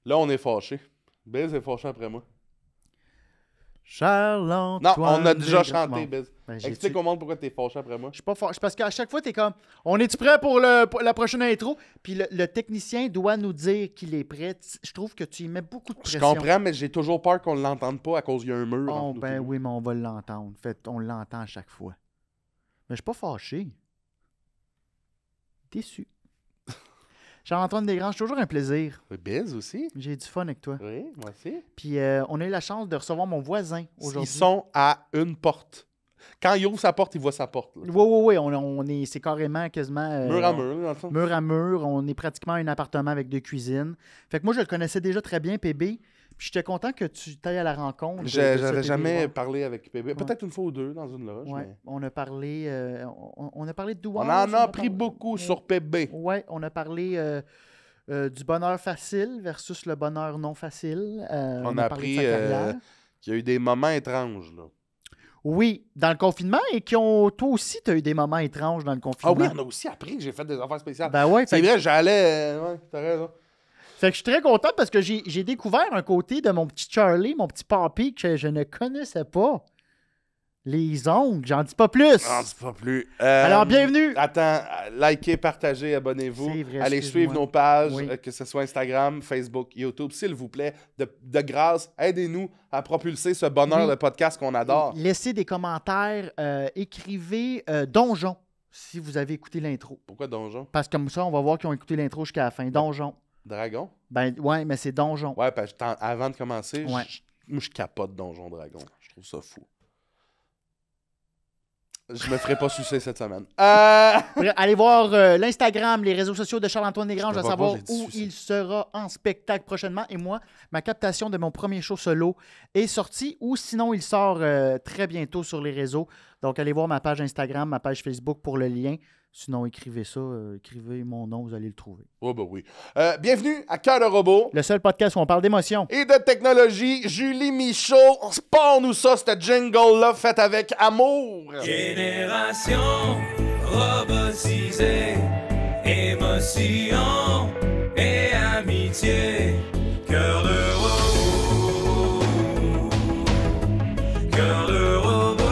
Là, on est fâchés. Biz est fâché après moi. Charles-Antoine. Non, on a déjà Desgrands. chanté, Bon. Biz. Ben, Explique au monde pourquoi t'es fâché après moi. Je suis pas fort. Parce qu'à chaque fois, t'es comme, on est-tu prêt pour la prochaine intro? Puis le technicien doit nous dire qu'il est prêt. Je trouve que tu y mets beaucoup de Je pression. comprends, mais j'ai toujours peur qu'on l'entende pas à cause qu'il y a un mur. Oh, entre nous ben deux. oui, mais on va l'entendre. Fait, on l'entend à chaque fois. Mais je suis pas fâché. Déçu. Charles-Antoine Desgrands, c'est toujours un plaisir. Biz aussi. J'ai du fun avec toi. Oui, moi aussi. Puis on a eu la chance de recevoir mon voisin aujourd'hui. Ils sont à une porte. Quand il ouvre sa porte, il voit sa porte. Là. Oui. On est, c'est carrément quasiment... Mur à mur, dans le fond. Mur à mur. On est pratiquement un appartement avec 2 cuisines. Fait que moi, je le connaissais déjà très bien, PB. Puis j'étais content que tu t'ailles à la rencontre. de J'avais ce jamais PB. parlé avec PB. Peut-être une fois ou deux dans une loge. Ouais, Mais... on a parlé... on a parlé de On douane. en a appris beaucoup sur PB. Oui, on a parlé du bonheur facile versus le bonheur non facile. On a parlé de appris sa carrière. qu'il y a eu des moments étranges. Là. Oui, dans le confinement et toi aussi, tu as eu des moments étranges dans le Ah confinement. oui, on a aussi appris que j'ai fait des affaires spéciales. Ben ouais, C'est vrai, j'allais... ouais, t'as raison. fait que je suis très content parce que j'ai découvert un côté de mon petit Charlie, mon petit papy que je ne connaissais pas. Les ongles, j'en dis pas plus. Non, dis pas plus. Alors, bienvenue. Attends, likez, partagez, abonnez-vous. C'est vrai, Allez excuse-moi. suivre nos pages, Oui. que ce soit Instagram, Facebook, YouTube, s'il vous plaît. De grâce, aidez-nous à propulser ce bonheur Oui. de podcast qu'on adore. Laissez des commentaires, écrivez Donjon si vous avez écouté l'intro. Pourquoi Donjon? Parce que comme ça, on va voir qu'ils ont écouté l'intro jusqu'à la fin. Donjon. Dragon? Ben ouais, mais c'est Donjon. Ouais, parce que avant de commencer, Ouais. moi, je capote Donjon Dragon. Je trouve ça fou. Je me ferai pas sucer cette semaine. Bref, allez voir l'Instagram, les réseaux sociaux de Charles-Antoine Desgrands. Je Je veux vais savoir voir, j'ai dit où sucer. il sera en spectacle prochainement. Et moi, ma captation de mon premier show solo est sortie ou sinon il sort très bientôt sur les réseaux. Donc, allez voir ma page Instagram, ma page Facebook pour le lien. Sinon, écrivez ça, écrivez mon nom, vous allez le trouver. Oh, ben oui. Bienvenue à Cœur de Robot. Le seul podcast où on parle d'émotion. Et de technologie, Julie Michaud, spare-nous ça, ce jingle-là fait avec amour. Génération robotisée, émotion et amitié. Cœur de robot, cœur de robot.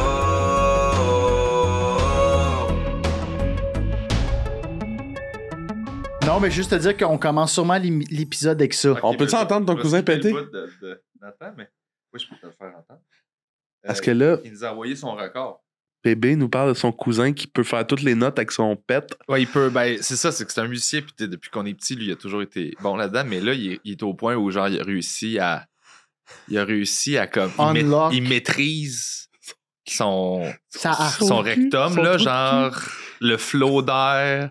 Non, mais juste te dire qu'on commence sûrement l'épisode avec ça. On peut-tu entendre ton cousin péter? Nathan, mais oui, je peux te le faire entendre. Parce que là, Il nous a envoyé son record. PB nous parle de son cousin qui peut faire toutes les notes avec son pet. Ouais, il peut. Ben, c'est ça, c'est que c'est un musicien, puis depuis qu'on est petit, lui, il a toujours été bon là-dedans, mais là, il est au point où, genre, il a réussi à comme. Unlock. Il maîtrise son Ça rectum, son là, trou de genre, le flot d'air,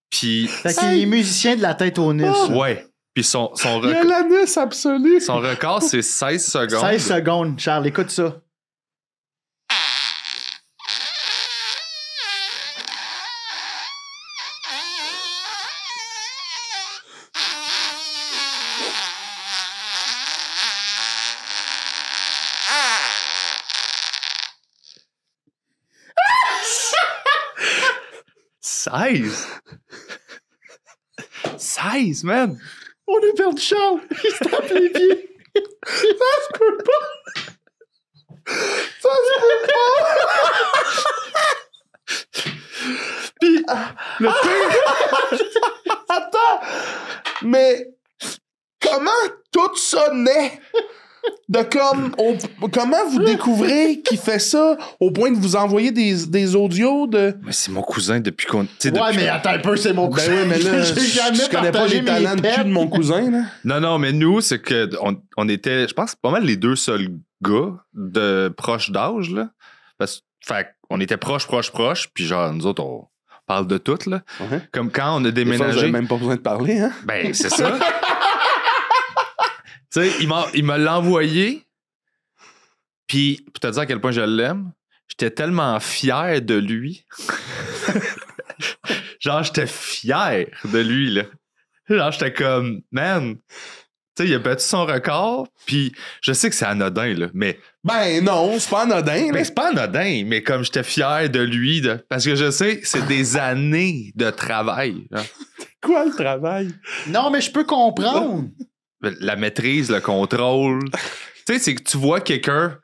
Puis. Fait qu'il est musicien de la tête au nez. ça. Ouais. Puis son Il a l'anus absolu. son record, c'est 16 secondes. 16 secondes, Charles, écoute ça. « 16! 16, man! On a perdu Charles. Il se tape les pieds. Ça se peut pas. Ça se peut pas. Puis, le pire... Attends! Mais comment tout ça naît? Comment vous découvrez qu'il fait ça au point de vous envoyer des audios de... Mais c'est mon cousin depuis qu'on. Ouais, mais attends un peu, c'est mon cousin. Ben oui, mais là, J'ai jamais je connais pas partagé les mes talents de pets. cul de mon cousin, là. Non, mais nous, c'est que on était, je pense, pas mal les deux seuls gars de proche d'âge, là. Fait qu'on était proches, puis genre, nous autres, on parle de tout, là. Uh-huh. Comme quand on a Des fois, vous déménagé. avez même pas besoin de parler, hein? Ben, c'est ça. Tu sais, il m'a l'envoyé. Puis, pour te dire à quel point je l'aime, j'étais tellement fier de lui. Genre, j'étais fier de lui, là. Genre, j'étais comme, man, tu sais, il a battu son record. Puis, je sais que c'est anodin, là, mais. Ben non, c'est pas anodin, là. Ben, c'est pas anodin, mais comme j'étais fier de lui, parce que je sais, c'est des années de travail. Là. Quoi le travail? Non, mais je peux comprendre. La maîtrise, le contrôle. Tu sais, c'est que tu vois quelqu'un.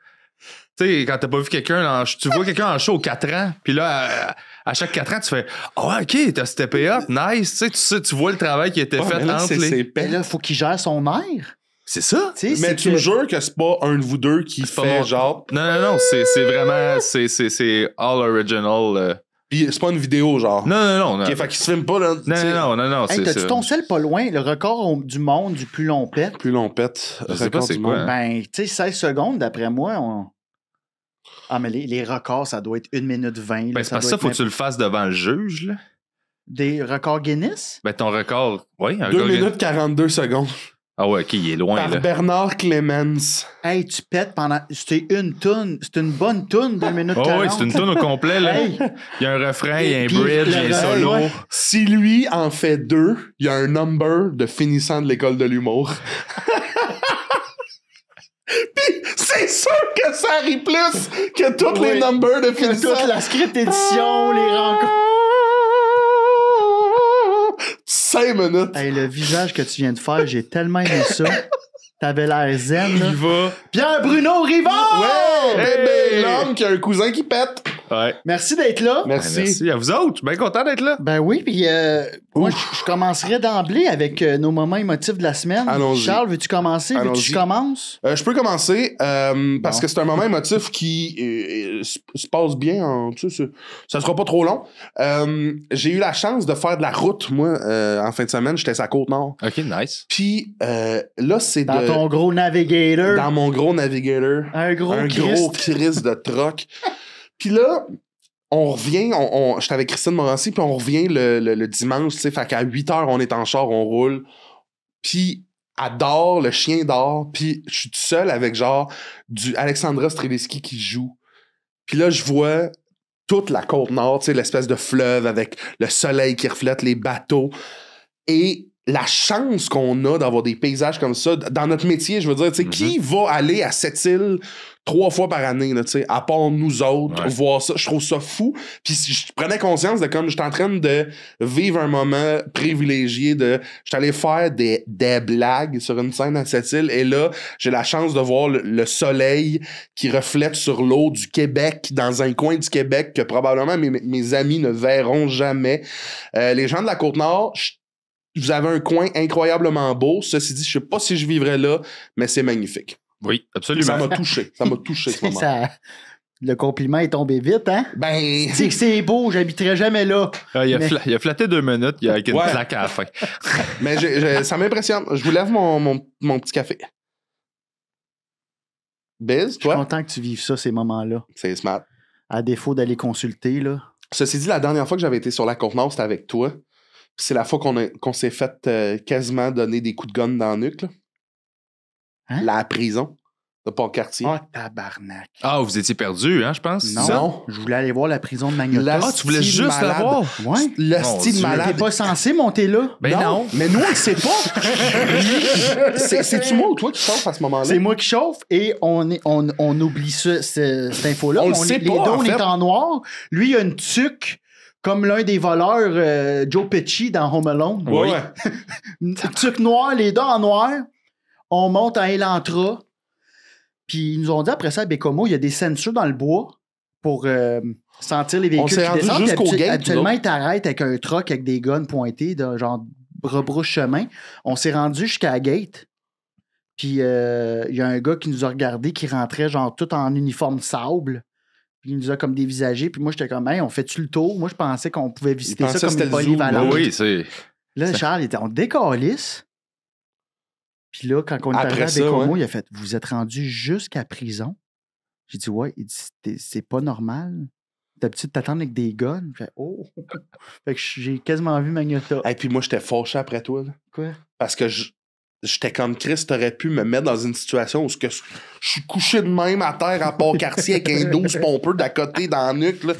Tu sais, quand t'as pas vu quelqu'un, tu vois quelqu'un en show 4 ans, puis là, à chaque 4 ans, tu fais « Ah, OK, t'as steppé up, nice. » Tu sais, tu vois le travail qui a été fait là, entre les... Mais là, il faut qu'il gère son air. C'est ça? Tu sais, Mais c'est tu me jures que c'est pas un de vous deux qui C'est pas fait mon- genre... Non, c'est vraiment... C'est all original. Puis c'est pas une vidéo, genre. Non. Ok, fait qu'il se filme pas, là. Non, Hey, c'est t'as-tu ça. ton sel pas loin? Le record du monde du plus long pet? Plus long pète. Je sais pas record c'est du quoi, monde. hein. Ben, tu sais, 16 secondes, d'après moi, Ah, mais les records, ça doit être 1 minute 20. là, Ben, c'est parce que ça, faut que tu le fasses devant le juge, là. Des records Guinness? Ben, ton record... Oui, un 2 record- minutes 42 secondes. Ah ouais, OK, il est loin, Par là. Bernard Clemens. Hey, tu pètes pendant... C'est une toune. C'est une bonne toune, 2 minutes Oh 40. oui, c'est une tourne au complet, là. Hey. Il y a un refrain, il y a un Puis bridge, il y a le un solo. ouais. Si lui en fait 2, il y a un number de finissant de l'école de l'humour. Pis c'est sûr que ça arrive plus que tous Oui. les numbers de Que finissant. toute la script édition, les rencontres. 5 minutes. Hey, le visage que tu viens de faire, j'ai tellement aimé ça. T'avais l'air zen, là. Il va. Pierre-Bruno Rivard! Ouais, bébé, Hey! l'homme qui a un cousin qui pète. Ouais. Merci d'être là. Merci. Merci à vous autres. Bien content d'être là. Ben oui, puis moi, je commencerai d'emblée avec nos moments émotifs de la semaine. Allons-y. Charles, veux-tu commencer? Veux-tu que Allons-y. je commence? Je peux commencer parce Bon. que c'est un moment émotif qui se passe bien. Tu sais, ça sera pas trop long. J'ai eu la chance de faire de la route, moi, en fin de semaine. J'étais à Côte-Nord. OK, nice. Puis là, c'est Dans ton gros navigator. dans mon gros Navigator. Un gros un Christ. gros Christ de troc. Puis là, on revient, j'étais avec Christine Morancy, puis on revient le dimanche, tu sais, fait qu'à 8h, on est en char, on roule. Puis elle dort, le chien dort, puis je suis tout seul avec genre du Alexandra Streliski qui joue. Puis là, je vois toute la Côte-Nord, tu sais, l'espèce de fleuve avec le soleil qui reflète les bateaux. Et la chance qu'on a d'avoir des paysages comme ça, dans notre métier, je veux dire, tu sais, qui va aller à cette île 3 fois par année, là, tu sais, à part nous autres, Ouais. voir ça, je trouve ça fou. Puis je prenais conscience de comme j'étais en train de vivre un moment privilégié de, j'étais allé faire des blagues sur une scène à cette île, et là, j'ai la chance de voir le soleil qui reflète sur l'eau du Québec, dans un coin du Québec que probablement mes amis ne verront jamais. Les gens de la Côte-Nord, vous avez un coin incroyablement beau. Ceci dit, je sais pas si je vivrais là, mais c'est magnifique. Oui, absolument. Ça m'a touché. Ça m'a touché, ce moment. Le compliment est tombé vite, hein? Ben, C'est que c'est beau, j'habiterai jamais là. Il, a Mais- il a flatté 2 minutes, il a avec une Ouais. claque à la fin. mais ça m'impressionne. Je vous lève mon petit café. Biz, Je suis toi? content que tu vives ça, ces moments-là. C'est smart. À défaut d'aller consulter, là. Ceci dit, la dernière fois que j'avais été sur la Côte-Nord, c'était avec toi. Puis c'est la fois qu'on s'est fait quasiment donner des coups de gun dans la nuque. Là. Hein? La prison de Port-Cartier. Ah, tabarnak. Ah, vous étiez perdu, hein, je pense? Non, Non. je voulais aller voir la prison de Magnotta. La- Ah, tu voulais style juste la malade. voir? Ouais. Le Mon style Dieu. malade. T'es pas censé monter là. Ben non. Mais nous, on le sait pas. C'est-tu moi ou toi qui chauffe à ce moment-là? C'est moi qui chauffe et on oublie ça, cette info-là. On le sait les pas, deux, en on fait. est en noir. Lui, il a une tuque comme l'un des voleurs, Joe Pesci dans Home Alone. Ouais, Oui. ouais. Une tuque noire, les deux en noir. On monte à Elantra. Puis ils nous ont dit après ça à Bécomo, il y a des ceintures dans le bois pour sentir les véhicules On s'est qui rendu descendent. jusqu'au Puis gate, Habituellement, nous ils t'arrêtent avec un truck avec des guns pointés, de genre rebrousse chemin. On s'est rendu jusqu'à la gate. Puis il y a un gars qui nous a regardé qui rentrait genre tout en uniforme sable. Puis il nous a comme dévisagé. Puis moi, j'étais comme, hey, on fait-tu le tour? Moi, je pensais qu'on pouvait visiter pensait ça que comme une c'était le zoo. polyvalente. Oui, c'est. Là, Charles, il était en décalisse. Puis là, quand on est Après arrivé à ça, Bécomo, ouais. il a fait, vous êtes rendu jusqu'à prison. J'ai dit, ouais. Il dit, c'est pas normal. D'habitude, t'attends avec des guns. J'ai fait, oh. Fait que j'ai quasiment vu Magnotta. Et puis moi, j'étais fâché après toi. Là. Quoi? Parce que j'étais comme Chris, t'aurais pu me mettre dans une situation où je suis couché de même à terre à Port-Cartier avec un 12 pompeux d'à côté dans la nuque. Là.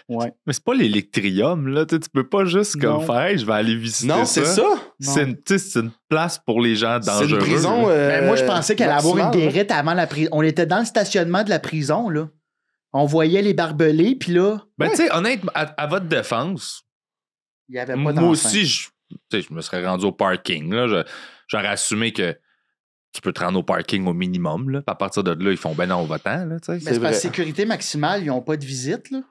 Ouais. Mais c'est pas l'électrium, là. Tu peux pas juste comme Non. faire, hey, je vais aller visiter Non, ça. c'est ça. C'est une, tu sais, c'est une place pour les gens C'est dangereux. une prison. là. Ben, moi, je pensais qu'elle allait avoir une maximale, là. guérite avant la prison. On était dans le stationnement de la prison, là. On voyait les barbelés, puis là, Ben, tu sais, honnêtement, à votre défense, Il n'y avait pas Moi d'enceinte. aussi, je me serais rendu au parking. Là. J'aurais assumé que tu peux te rendre au parking au minimum. Là. Puis à partir de là, ils font ben non, va-t'en. Là, tu sais. Mais C'est c'est parce que vrai. sécurité maximale, ils n'ont pas de visite, là.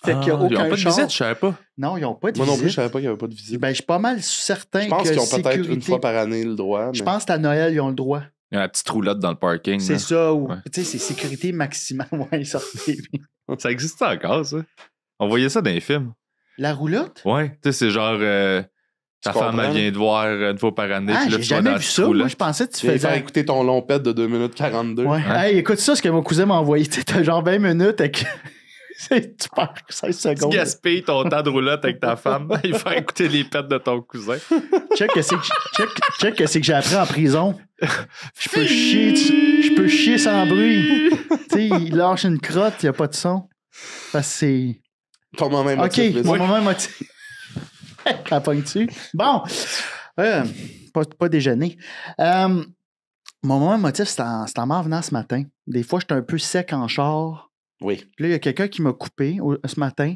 Fait qu'il n'y a Ils aucun n'ont pas de char. visite, je savais pas. Non, ils n'ont pas de Moi non plus, je visite. savais pas qu'il y avait pas de visite. Ben, je suis pas mal certain Je pense que qu'ils ont peut-être sécurité... une fois par année le droit. Je mais- pense qu'à Noël, ils ont le droit. Il y a la petite roulotte dans le parking. C'est là. ça, ou... Ouais. Tu sais, c'est sécurité maximale. Ouais, sortez. Ça existe encore, ça? On voyait ça dans les films. La roulotte? Ouais. Tu sais, c'est genre... ta Tu femme, comprends? elle vient te voir une fois par année. Ah, puis là, j'ai tu vas dans jamais la vu petite ça. Moi, roulotte. je pensais que tu Viens faire faisais... écouter ton long pet de 2 minutes 42. Ouais. Hein? Hey, écoute ça, ce que mon cousin m'a envoyé. Tu sais, t'as genre 20 minutes avec... tu perds 16 Tu secondes. gaspilles ton temps de roulotte avec ta femme. Il faut écouter les pets de ton cousin. Check que c'est que j'ai appris en prison. Je peux chier sans bruit. Tu sais, il lâche une crotte, il n'y a pas de son. Parce que c'est... Ton moment OK, émotif, mon vas-y. moment émotif. La pogne-tu? Bon. Pas déjeuner. Mon moment émotif, c'est en m'en venant ce matin. Des fois, j'étais un peu sec en char. Oui. Puis là, il y a quelqu'un qui m'a coupé ce matin.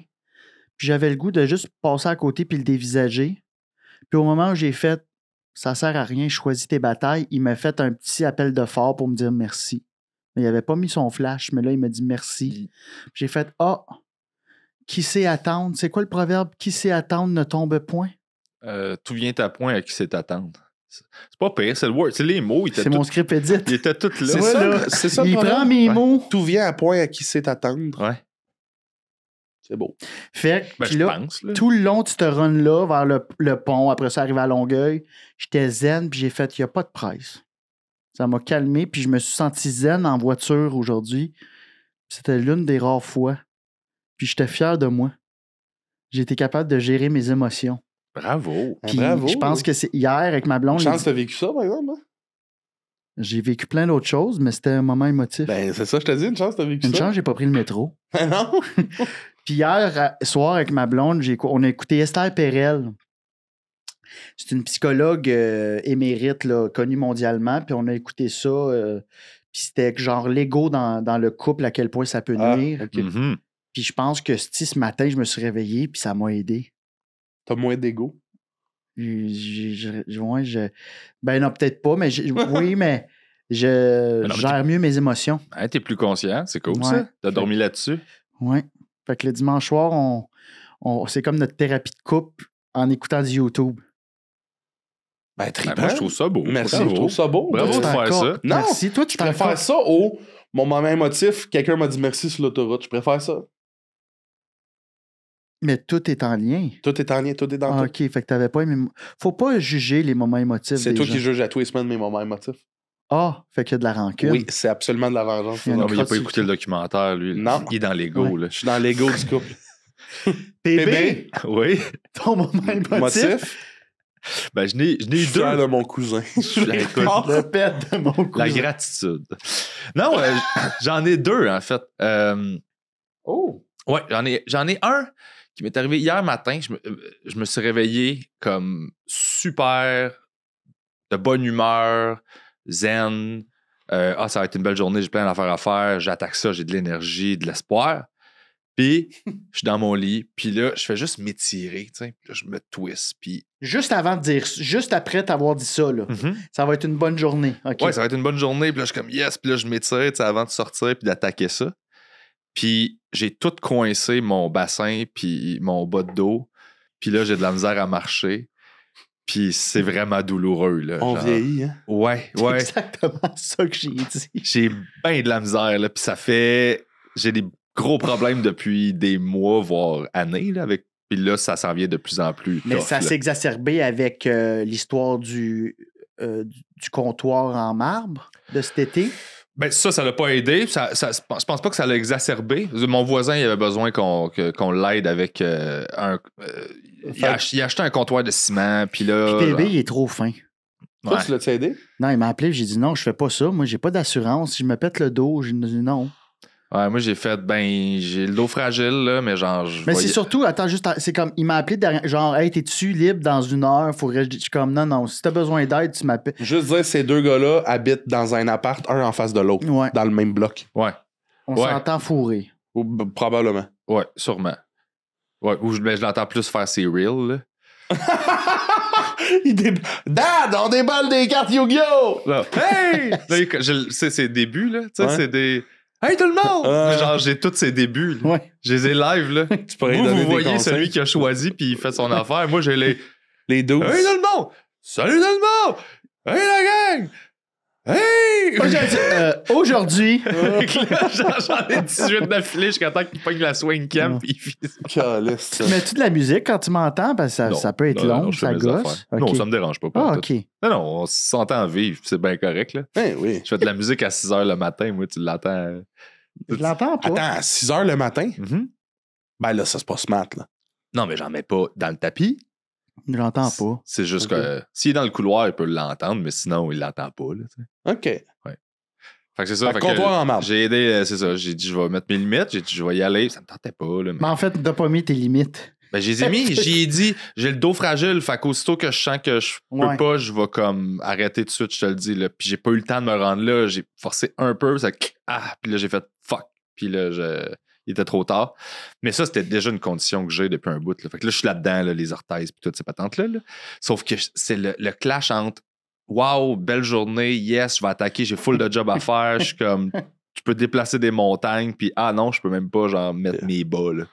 Puis j'avais le goût de juste passer à côté puis le dévisager. Puis au moment où j'ai fait « ça sert à rien, choisis tes batailles », il m'a fait un petit appel de phare pour me dire merci. Mais il n'avait pas mis son flash, mais là, il m'a dit merci. Puis j'ai fait « ah, qui sait attendre? » C'est quoi le proverbe? « Qui sait attendre ne tombe point? » Tout vient à point à qui sait t'attendre. C'est pas pire, c'est le word. C'est les mots. C'est mon script edit. Ils étaient tous là. C'est Ouais, ça, là. c'est ça le Il problème. prend mes Ouais. mots. Tout vient à point à qui sait attendre. Ouais. C'est beau. Fait que, Ben, puis je là, pense. Là. tout le long de ce run-là, vers le pont, après ça, arrivé à Longueuil, j'étais zen, puis j'ai fait, il n'y a pas de presse. Ça m'a calmé, puis je me suis senti zen en voiture aujourd'hui. C'était l'une des rares fois. Puis j'étais fier de moi. J'ai été capable de gérer mes émotions. Bravo. Puis Bravo. je pense que c'est hier avec ma blonde. Chance que t'as vécu ça, par exemple. Hein? J'ai vécu plein d'autres choses, mais c'était un moment émotif. Ben, c'est ça, je te dis, une chance que t'as vécu Une ça. chance, j'ai pas pris le métro. Non? Puis hier soir, avec ma blonde, on a écouté Esther Perel. C'est une psychologue émérite, là, connue mondialement. Puis on a écouté ça. Puis c'était genre l'ego dans le couple, à quel point ça peut Ah, nuire. ok. Mhm. Puis je pense que ce matin, je me suis réveillé, puis ça m'a aidé. T'as moins d'ego. Ben non, peut-être pas, mais oui, mais je non, mais gère mieux mes émotions. Hein, t'es plus conscient, c'est cool Ouais. ça. T'as dormi là-dessus. Oui. Fait que le dimanche soir, c'est comme notre thérapie de couple en écoutant du YouTube. Ben, Ben, trippant. moi, je trouve ça beau. Merci, Bravo. je trouve ça beau. Bravo Moi, de faire ça. Non, Merci. Toi, tu je préfère ça au mon moment émotif. Quelqu'un m'a dit merci sur l'autoroute. Je préfère ça. Mais tout est en lien. Tout est en lien, tout est dans Ah, tout. OK, fait que t'avais pas aimé... Faut pas juger les moments émotifs C'est des toi gens. qui juges à tous les semaines mes moments émotifs. Ah, fait qu'il y a de la rancune. Oui, c'est absolument de la vengeance. Il y a une Non, mais il n'a crotte pas sur écouté le documentaire, lui. Non. Il est dans l'ego, Ouais. là. Je suis dans l'ego du couple. Bébé, Oui. ton moment émotif, Motif? Ben, je n'ai Je eu suis fier deux. de mon cousin. Écoute, le pet de mon cousin. La gratitude. Non, j'en ai deux, en fait. Oh! Ouais, j'en ai un qui m'est arrivé hier matin. Je me suis réveillé comme super de bonne humeur, zen. Ça va être une belle journée, j'ai plein d'affaires à faire. J'attaque ça, j'ai de l'énergie, de l'espoir. Puis, je suis dans mon lit, puis là, je fais juste m'étirer, tu sais. Puis là, je me twist, puis... Juste avant de dire, juste après t'avoir dit ça, là, ça va être une bonne journée. OK. Ouais, ça va être une bonne journée. Puis là, je suis comme yes. Puis là, je m'étire tu sais, avant de sortir puis d'attaquer ça. Puis j'ai tout coincé mon bassin puis mon bas de dos. Puis là, j'ai de la misère à marcher. Puis c'est vraiment douloureux. Là, On genre. vieillit, hein? Ouais, C'est ouais. exactement ça que j'ai dit. J'ai bien de la misère. Là, puis ça fait... J'ai des gros problèmes depuis des mois, voire années. Là, avec... Puis là, ça s'en vient de plus en plus Mais tough, ça là. s'est exacerbé avec l'histoire du comptoir en marbre de cet été. Ben ça l'a pas aidé. Je pense pas que ça l'a exacerbé. Mon voisin, il avait besoin qu'on l'aide avec il a acheté un comptoir de ciment, puis là... Puis bébé, il est trop fin. Toi, ouais. tu l'as-tu aidé? Non, il m'a appelé, j'ai dit non, je fais pas ça. Moi, j'ai pas d'assurance. Si je me pète le dos, j'ai dit non. Ouais, moi, j'ai fait, j'ai le dos fragile, là, mais genre... Mais c'est surtout, attends, juste, c'est comme, il m'a appelé derrière, genre, hey, t'es-tu libre dans 1 heure? Faudrait que je suis comme, non, si t'as besoin d'aide, tu m'appelles. Juste dire, ces deux gars-là habitent dans un appart, un en face de l'autre, Ouais, dans le même bloc. Ouais, on Ouais. s'entend fourré. Ou probablement. ouais, sûrement. Ouais, ou je l'entends plus faire ses reels, là. Dad, on déballe des cartes Yu-Gi-Oh! Là, hey! Là, c'est ses débuts, là. Tu sais, Ouais. c'est des. Hey tout le monde! Genre, j'ai tous ses débuts. Là. Ouais. Je les ai live, là. Tu pourrais lui donner Vous des voyez conseils. celui qui a choisi puis il fait son affaire. Moi, j'ai les. Les 12. Hey tout le monde! Salut tout le monde! Hey la gang! Hey! Aujourd'hui, J'en ai 18 d'affilée jusqu'à temps qu'il pogne la swing cam puis il fait ça. Caliste. mets-tu de la musique quand tu m'entends? Parce que Non, ça peut être non, long, je fais ça mes gosse. affaires. Ok. Non, ça me dérange pas. Ah, tout. OK. Non, on s'entend vivre, c'est bien correct, là. Ben oui. Je fais de la musique à 6 h le matin, moi, tu l'entends. Je l'entends pas. Attends, à 6 h le matin? Mhm. Ben là, ça c'est pas smart, là. Non, mais j'en mets pas dans le tapis. Je l'entends pas. C'est juste Ok. que s'il est dans le couloir, il peut l'entendre, mais sinon, il l'entend pas. Là, tu sais. OK. Fait que c'est ça. Fait que comptoir en marbre. J'ai aidé, c'est ça. J'ai dit, je vais mettre mes limites. J'ai dit, je vais y aller. Ça me tentait pas. Là, mais... Mais en fait, t'as pas mis tes limites. Ben, je les ai mis. J'y ai dit, j'ai le dos fragile. Fait qu'aussitôt que je sens que je peux Ouais. pas, je vais comme arrêter tout de suite, je te le dis. Là. Puis j'ai pas eu le temps de me rendre là. J'ai forcé un peu. Ça... Ah, puis là, j'ai fait fuck. Puis là, il était trop tard. Mais ça, c'était déjà une condition que j'ai depuis un bout. Là. Fait que là, je suis là-dedans, là, les orthèses puis toutes ces patentes-là. Là. Sauf que c'est le clash entre wow, belle journée, yes, je vais attaquer, j'ai full de job à faire. Je suis comme, tu peux déplacer des montagnes, puis ah non, je peux même pas genre mettre mes bas. Là.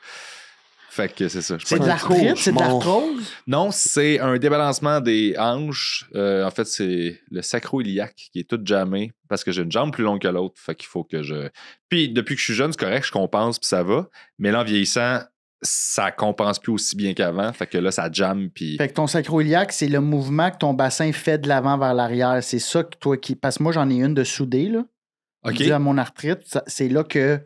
Fait que c'est ça. Je C'est pense- de l'arthrite? C'est de cauchemar. l'arthrose? Non, c'est un débalancement des hanches. En fait, c'est le sacro-iliaque qui est tout jammé parce que j'ai une jambe plus longue que l'autre. Fait qu'il faut que je. Puis depuis que je suis jeune, c'est correct, je compense puis ça va. Mais là, en vieillissant, ça compense plus aussi bien qu'avant. Fait que là, ça jamme puis. Fait que ton sacro-iliaque, c'est le mouvement que ton bassin fait de l'avant vers l'arrière. C'est ça que toi qui. Parce que moi, j'en ai une de soudée, là. OK. Dû à mon arthrite. C'est là que.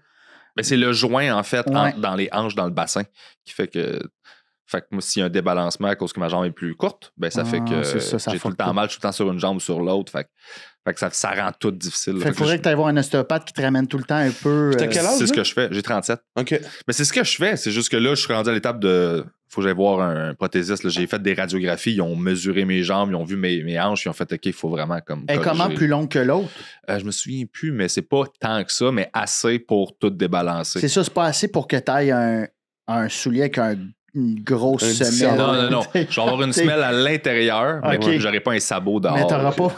Mais c'est le joint, en fait, Ouais. dans les hanches, dans le bassin, qui fait que. Fait que moi, s'il y a un débalancement à cause que ma jambe est plus courte, ben ça Ah, fait que c'est ça, ça j'ai tout le fuck temps tout. mal, tout le temps sur une jambe ou sur l'autre. Fait que ça rend tout difficile. Fait Fait qu'il faudrait que tu ailles voir un ostéopathe qui te ramène tout le temps un peu. T'as quel âge, c'est ce là? que je fais. J'ai 37. OK. Mais c'est ce que je fais. C'est juste que là, je suis rendu à l'étape de. Faut que j'aille voir un prothésiste. Là. J'ai fait des radiographies. Ils ont mesuré mes jambes. Ils ont vu mes hanches. Ils ont fait OK, il faut vraiment comme. Elle est comment corriger. plus longue que l'autre? Je me souviens plus, mais c'est pas tant que ça, mais assez pour tout débalancer. C'est ça, c'est pas assez pour que tu ailles un soulier avec une grosse Un semelle. Non. Je vais avoir une semelle à l'intérieur, mais Ok. j'aurai pas un sabot dehors. Mais t'auras pas.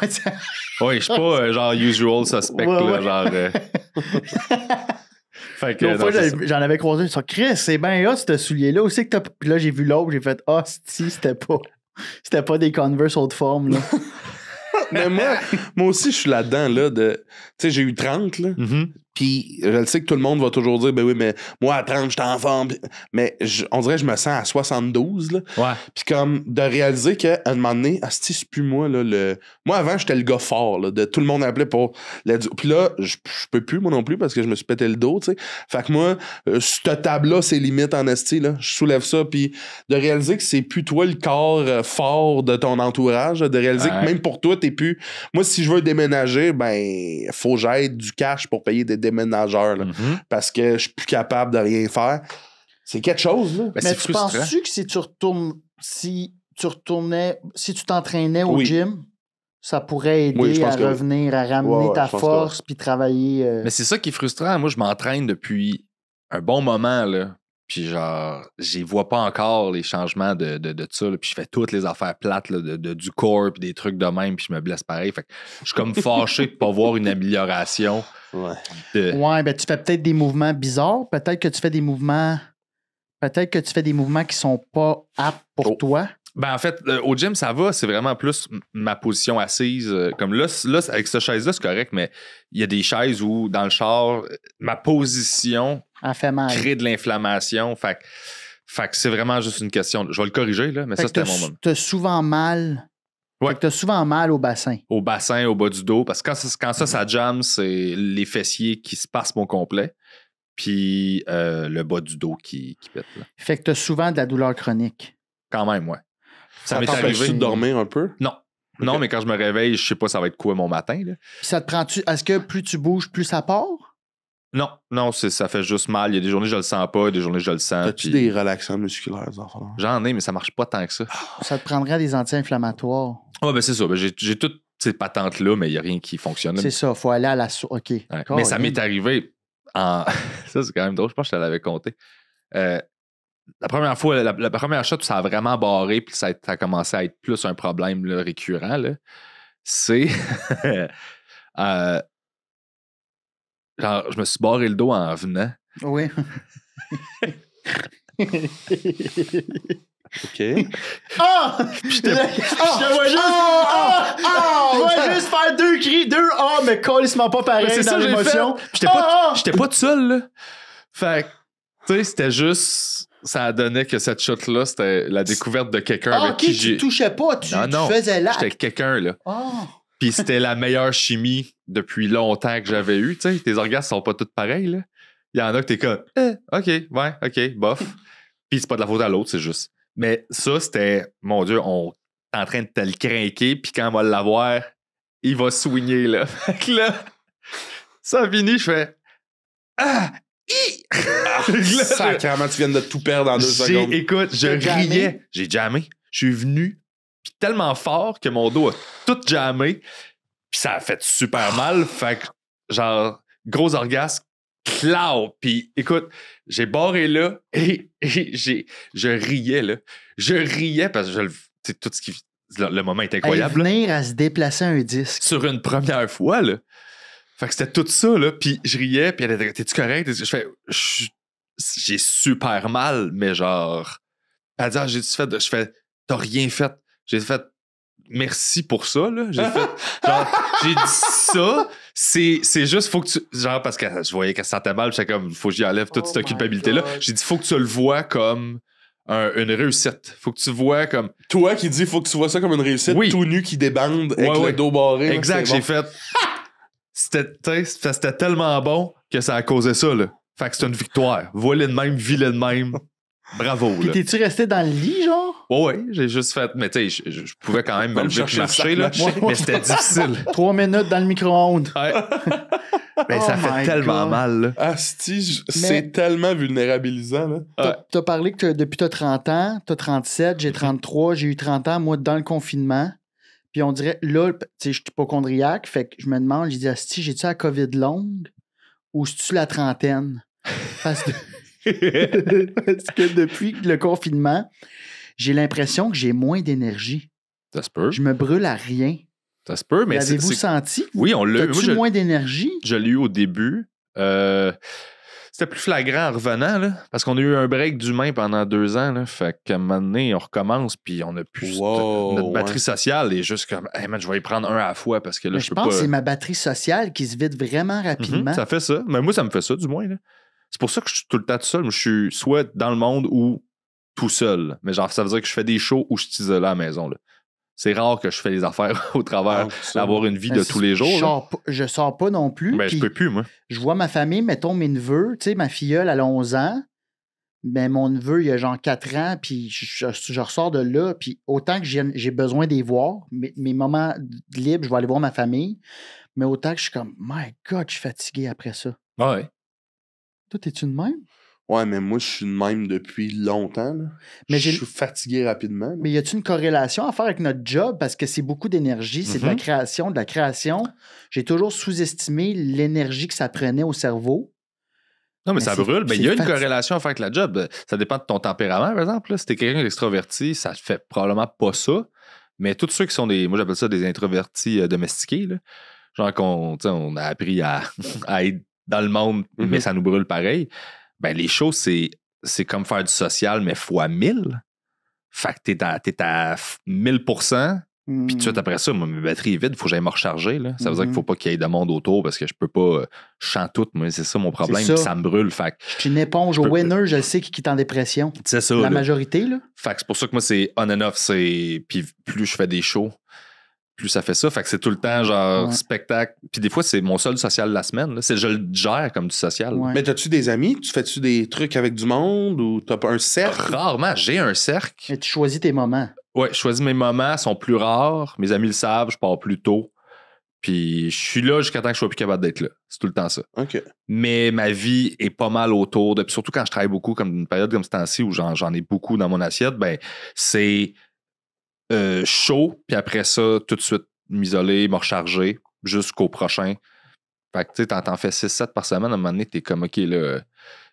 Oui, je suis pas genre usual suspect, Ouais, là, ouais. genre. Fait que. L'autre fois, non, c'est ça. j'en avais croisé sur Chris, c'est bien hot ce soulier-là. Aussi que t'as. Puis là, j'ai vu l'autre, j'ai fait ah, si, c'était pas des Converse haute forme, là. Mais moi aussi, je suis là-dedans, là, de... Tu sais, j'ai eu 30, là. Mhm. Puis je le sais que tout le monde va toujours dire, ben oui, mais moi, à 30, j'étais en forme. Mais on dirait que je me sens à 72, là. Ouais. Puis comme de réaliser qu'à un moment donné, asti, c'est plus moi, là. Moi, avant, j'étais le gars fort, là. Tout le monde appelait pour... Puis là, je peux plus, moi non plus, parce que je me suis pété le dos, tu sais. Fait que moi, cette table-là, c'est limite en esti, là. Je soulève ça, puis de réaliser que c'est plus toi le corps fort de ton entourage, là, de réaliser Ouais. que même pour toi, t'es plus... Moi, si je veux déménager, ben, faut que j'aille du cash pour payer des déménageurs, là, Mhm. parce que je suis plus capable de rien faire. C'est quelque chose, là. Ben, Mais c'est tu frustrant. penses-tu que si tu t'entraînais au Oui. gym, ça pourrait aider Oui, je pense à que oui. revenir, à ramener Ouais, ta je pense que force puis travailler. Mais c'est ça qui est frustrant. Moi, je m'entraîne depuis un bon moment, là. Puis genre, j'y vois pas encore les changements de ça. Là. Puis je fais toutes les affaires plates là, du corps puis des trucs de même, puis je me blesse pareil. Fait que je suis comme fâché de pas voir une amélioration. Ouais. Ouais, ben tu fais peut-être des mouvements bizarres. Peut-être que tu fais des mouvements qui sont pas aptes pour Oh. toi. Ben en fait, au gym, ça va. C'est vraiment plus ma position assise. Comme là, avec cette chaise-là, c'est correct, mais il y a des chaises où, dans le char, ma position Elle fait mal. crée de l'inflammation. Fait que c'est vraiment juste une question. Je vais le corriger, là, mais Fait ça, que c'était mon moment. t'as souvent mal. Ouais. Fait que t'as souvent mal au bassin. Au bassin, au bas du dos. Parce que quand ça jamme, c'est les fessiers qui se passent au complet. Puis le bas du dos qui pète. Là. Fait que t'as souvent de la douleur chronique. Quand même, ouais. Ça m'est t'empêche-tu arrivé. de dormir un peu? Non. Non, mais quand je me réveille, je sais pas ça va être quoi mon matin. Là. Puis ça te prend-tu. Est-ce que plus tu bouges, plus ça part? Non, ça fait juste mal. Il y a des journées, je le sens pas, des journées, je le sens. T'as-tu puis- des relaxants musculaires, ces enfants-là? J'en ai, mais ça marche pas tant que ça. Ça te prendrait des anti-inflammatoires. Ouais, ben c'est ça. Ben, j'ai toutes ces patentes-là, mais il n'y a rien qui fonctionne. C'est ça, faut aller à la OK. Ouais. Mais ça Colin. m'est arrivé en. Ça, c'est quand même drôle. Je pense que je te l'avais compté. la première fois, la première shot où ça a vraiment barré, puis ça a commencé à être plus un problème là, récurrent, là, c'est. Genre, je me suis barré le dos en venant. Oui. OK. Ah! Je te vois juste. Je vois juste faire 2 cris, 2 ah, mais calissement pas pareil C'est dans ça, j'ai l'émotion. fait. J'étais pas tout seul, là. Fait que, tu sais, c'était juste. Ça a donné que cette shot-là, c'était la découverte de quelqu'un avec Ok, qui j'ai. tu touchais pas, tu Non. faisais l'acte. J'étais avec quelqu'un, là. Ah. Puis c'était la meilleure chimie depuis longtemps que j'avais eue. Tu sais, tes orgasmes sont pas tous pareils, là. Il y en a que t'es comme, OK, ouais, OK, bof. Puis c'est pas de la faute à l'autre, c'est juste. Mais ça, c'était, mon Dieu, on est en train de te le craquer, puis quand on va l'avoir, il va swinger, là. Fait que là, ça finit, je fais, Sacrément, tu viens de tout perdre en 2 secondes. Écoute, je T'as jammé? riais. J'ai jammé. Je suis venu, puis tellement fort que mon dos a tout jammé, puis ça a fait super mal. Fait que, genre, gros orgasme, cloud. Puis écoute, j'ai barré là et je riais, là. Je riais parce que c'est tout ce qui. Le moment est incroyable. là. Venir à se déplacer un disque. Sur une première fois, là. Fait que c'était tout ça, là. Puis je riais, puis elle était, t'es-tu correct? Je fais, j'ai super mal, mais genre. Elle dit, j'ai-tu fait. Je fais, t'as rien fait. J'ai fait, merci pour ça, là. J'ai fait, genre, j'ai dit ça. C'est juste, faut que tu. Genre, parce que je voyais qu'elle se sentait mal, j'étais comme, faut que j'y enlève toute Oh cette my culpabilité-là. God. J'ai dit, faut que tu le vois comme une réussite. Faut que tu vois comme. Toi qui dis faut que tu vois ça comme une réussite, Oui. tout nu qui débande avec Ouais. le dos barré. là, Exact, c'est j'ai bon. fait. C'était tellement bon que ça a causé ça, là. Fait que c'est une victoire. Voilé de même, vilé de même. Bravo, Puis là. t'es-tu resté dans le lit, genre? Ouais, j'ai juste fait. Mais tu sais, je pouvais quand même me Va me lever et chercher le marcher, sac là. machine. Mais c'était difficile. 3 minutes dans le micro-ondes. Ouais. Ben, ça Oh fait my tellement God. mal, là. Asti, c'est tellement vulnérabilisant, là. Ouais. T'as parlé que depuis t'as 30 ans, t'as 37, j'ai 33, j'ai eu 30 ans, moi, dans le confinement. Puis on dirait, là, tu sais, je suis hypochondriaque, fait que je me demande, je dis, Asti, j'ai-tu la COVID longue ou c'est-tu la trentaine? Parce que, parce que depuis le confinement, j'ai l'impression que j'ai moins d'énergie. Ça se peut. Je me brûle à rien. Ça se peut, mais L'avez-vous senti? Oui, on l'a eu. Moi, T'as-tu moins d'énergie? je l'ai eu au début. C'était plus flagrant en revenant, là, parce qu'on a eu un break d'humain pendant 2 ans. Là, fait qu'à un moment donné, on recommence, puis on a plus. Wow, notre batterie ouais. sociale est juste comme, hey man, je vais y prendre un à la fois parce que là, Mais je je peux pense pas. que c'est ma batterie sociale qui se vide vraiment rapidement. Ça fait ça. Mais moi, ça me fait ça, du moins. Là. C'est pour ça que je suis tout le temps tout seul. Moi, je suis soit dans le monde ou tout seul. Mais genre, ça veut dire que je fais des shows où je suis isolé à la maison. Là. C'est rare que je fais les affaires au travers d'avoir une vie de tous les jours. là. Je sors pas non plus. Ben, je puis peux plus, moi. je vois ma famille, mettons mes neveux. Tu sais, ma filleule, elle a 11 ans. Ben, mon neveu, il a genre 4 ans. Puis je ressors de là. Puis autant que j'ai besoin d'y voir, mes moments libres, je vais aller voir ma famille. Mais autant que je suis comme, my God, je suis fatigué après ça. Ouais. Toi, t'es-tu de même? Ouais, mais moi, je suis de même depuis longtemps, là. Mais je j'ai- suis fatigué rapidement. là. Mais y a-t-il une corrélation à faire avec notre job? Parce que c'est beaucoup d'énergie, c'est de la création. De la création, j'ai toujours sous-estimé l'énergie que ça prenait au cerveau. Non, mais Mais ça c'est- brûle. Mais c'est il y a une fatigant. corrélation à faire avec la job. Ça dépend de ton tempérament, par exemple. Là. Si t'es quelqu'un d'extraverti, ça fait probablement pas ça. Mais tous ceux qui sont des. Moi, j'appelle ça des introvertis domestiqués. Là. Genre qu'on on a appris à être dans le monde, mais ça nous brûle pareil. Ben, les choses, c'est comme faire du social, mais fois 1000. Fait que t'es à 1000%. Puis tout de suite après ça, moi, ma batterie est vide, il faut que j'aille me recharger. Là. Ça veut dire qu'il faut pas qu'il y ait de monde autour parce que je peux pas. Je chante tout, moi, c'est ça mon problème. C'est ça. Puis ça me brûle. Fait que Je suis une éponge au winner, je le sais, qui est en dépression. c'est ça. La là. majorité, là. Fait que c'est pour ça que moi, c'est on and off. Puis plus je fais des shows, plus ça fait ça. Fait que c'est tout le temps genre Ouais. spectacle. Puis des fois, c'est mon seul social de la semaine. Là. Je le gère comme du social. Ouais. Mais t'as-tu des amis? Tu fais-tu des trucs avec du monde ou t'as pas un cercle? Rarement, j'ai un cercle. Et tu choisis tes moments. Ouais, je choisis mes moments, sont plus rares. Mes amis le savent, je pars plus tôt. Puis je suis là jusqu'à temps que je sois plus capable d'être là. C'est tout le temps ça. OK. Mais ma vie est pas mal autour de. Puis surtout quand je travaille beaucoup, comme une période comme ce temps-ci où j'en ai beaucoup dans mon assiette, ben c'est chaud, puis après ça, tout de suite m'isoler, me recharger jusqu'au prochain. Fait que tu sais, t'en fais 6-7 par semaine, à un moment donné, t'es comme OK, là,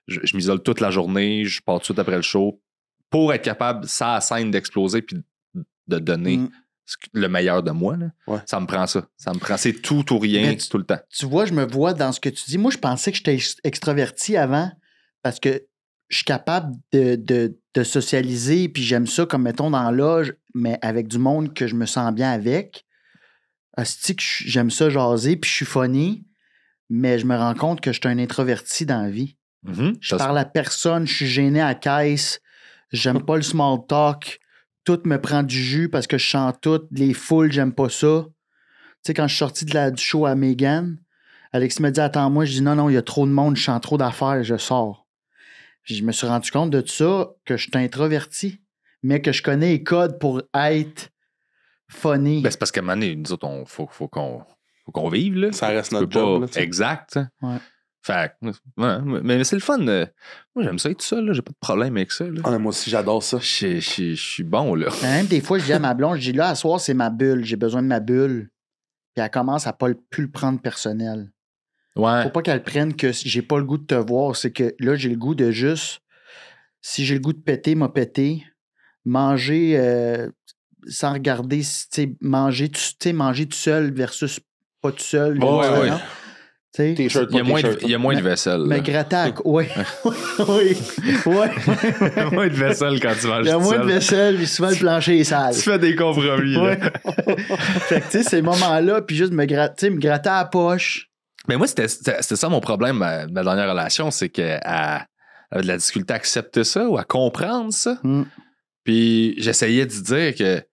je m'isole toute la journée, je pars tout de suite après le show, pour être capable, ça à scène, d'exploser puis de donner le meilleur de moi, là, ça me prend ça. Ça me prend, c'est tout ou rien tout le temps. Tu vois, je me vois dans ce que tu dis. Moi, je pensais que j'étais extraverti avant parce que je suis capable de socialiser, puis j'aime ça, comme mettons dans la loge, mais avec du monde que je me sens bien avec. Asti que j'aime ça jaser, puis je suis funny, mais je me rends compte que je suis un introverti dans la vie. Je parle à personne, je suis gêné à la caisse, j'aime pas le small talk, tout me prend du jus parce que je chante tout, les foules, j'aime pas ça. Tu sais, quand je suis sorti du show à Megan, Alexis me dit « Attends-moi », je dis « Non, il y a trop de monde, je chante trop d'affaires, je sors ». Je me suis rendu compte de ça, que je suis introverti, mais que je connais les codes pour être funny. Ben, c'est parce qu'à un moment donné, nous autres, faut qu'on vive. Là. Ça reste notre job. Là, exact. Ouais. Fait mais c'est le fun. Moi, j'aime ça être seul. J'ai pas de problème avec ça. Là. Moi aussi, j'adore ça. Je suis bon. Là. Même des fois, je dis à ma blonde, je dis là, à soir, c'est ma bulle. J'ai besoin de ma bulle. Puis elle commence à pas plus le prendre personnel. Ouais. Faut pas qu'elle prenne que j'ai pas le goût de te voir. C'est que là, j'ai le goût de juste. Si j'ai le goût de péter, m'a pété. Manger sans regarder, manger tout seul versus pas tout seul. Ouais. T-shirt, il y a moins de vaisselle. Mais gratter, oui. Oui. Moins de vaisselle quand tu manges. Il y a moins de vaisselle, puis souvent le plancher est sale. Tu fais des compromis. Là. Fait que, tu sais, ces moments-là, puis juste me gratter à la poche. Mais moi, c'était ça mon problème, ma dernière relation, c'est qu'elle avait de la difficulté à accepter ça ou à comprendre ça. Puis j'essayais de dire que, tu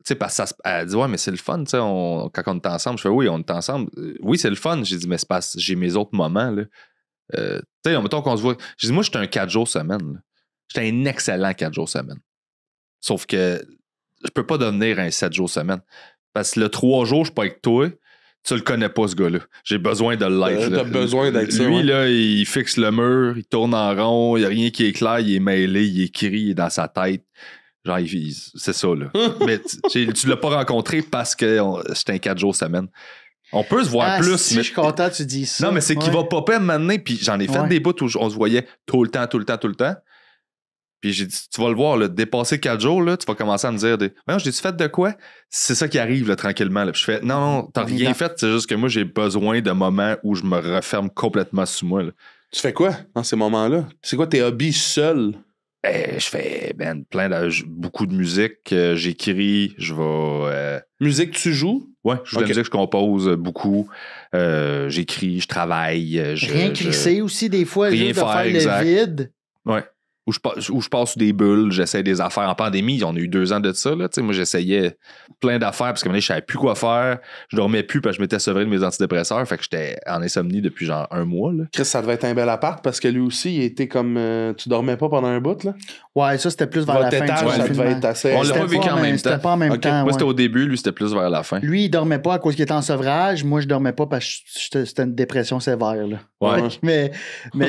sais, parce qu'elle dit, ouais, mais c'est le fun, tu sais, quand on est ensemble. Je fais, oui, on est ensemble. Oui, c'est le fun. J'ai dit, mais c'est parce que j'ai mes autres moments, là. Tu sais, mettons qu'on se voit. J'ai dit, moi, j'étais un 4 jours semaine. J'étais un excellent 4 jours semaine. Sauf que je peux pas devenir un 7 jours semaine. Parce que le 3 jours, je suis pas avec toi. Tu le connais pas, ce gars-là. J'ai besoin de l'être. T'as besoin d'être ça. Lui, là, il fixe le mur, il tourne en rond, il n'y a rien qui est clair, il est mêlé, il écrit, il est dans sa tête. Genre, c'est ça, là. Mais tu l'as pas rencontré parce que c'était un 4 jours semaine. On peut se voir plus. Si, je suis content, tu dis ça. Non, mais c'est qu'il va popper maintenant, puis j'en ai fait des bouts où on se voyait tout le temps. Puis j'ai dit, tu vas le voir, là, dépasser 4 jours, là, tu vas commencer à me dire j'ai-tu fait de quoi? C'est ça qui arrive là, tranquillement. Là. Puis je fais non, t'as rien fait, c'est juste que moi, j'ai besoin de moments où je me referme complètement sous moi. Là. Tu fais quoi dans ces moments-là? C'est quoi tes hobbies seuls? Je fais beaucoup de musique, j'écris, je vais. Musique, tu joues? Ouais, je joue de la musique, je compose beaucoup, j'écris, je travaille. Rien crisser aussi, des fois, rien juste de faire le vide. Ouais. Où je passe sous des bulles, j'essaie des affaires. En pandémie, on a eu 2 ans de ça. Là, moi, j'essayais plein d'affaires parce que je savais plus quoi faire. Je dormais plus parce que je m'étais sevré de mes antidépresseurs. Fait que j'étais en insomnie depuis genre 1 mois. Là. Chris, ça devait être un bel appart parce que lui aussi, il était comme... tu dormais pas pendant un bout, là? Ouais, ça, c'était plus vers la fin. Ça devait être assez... On l'a pas vécu en même temps. C'était pas en même temps. Moi, c'était au début. Lui, c'était plus vers la fin. Lui, il dormait pas à cause qu'il était en sevrage. Moi, je dormais pas parce que c'était une dépression sévère. Là. Ouais. Mais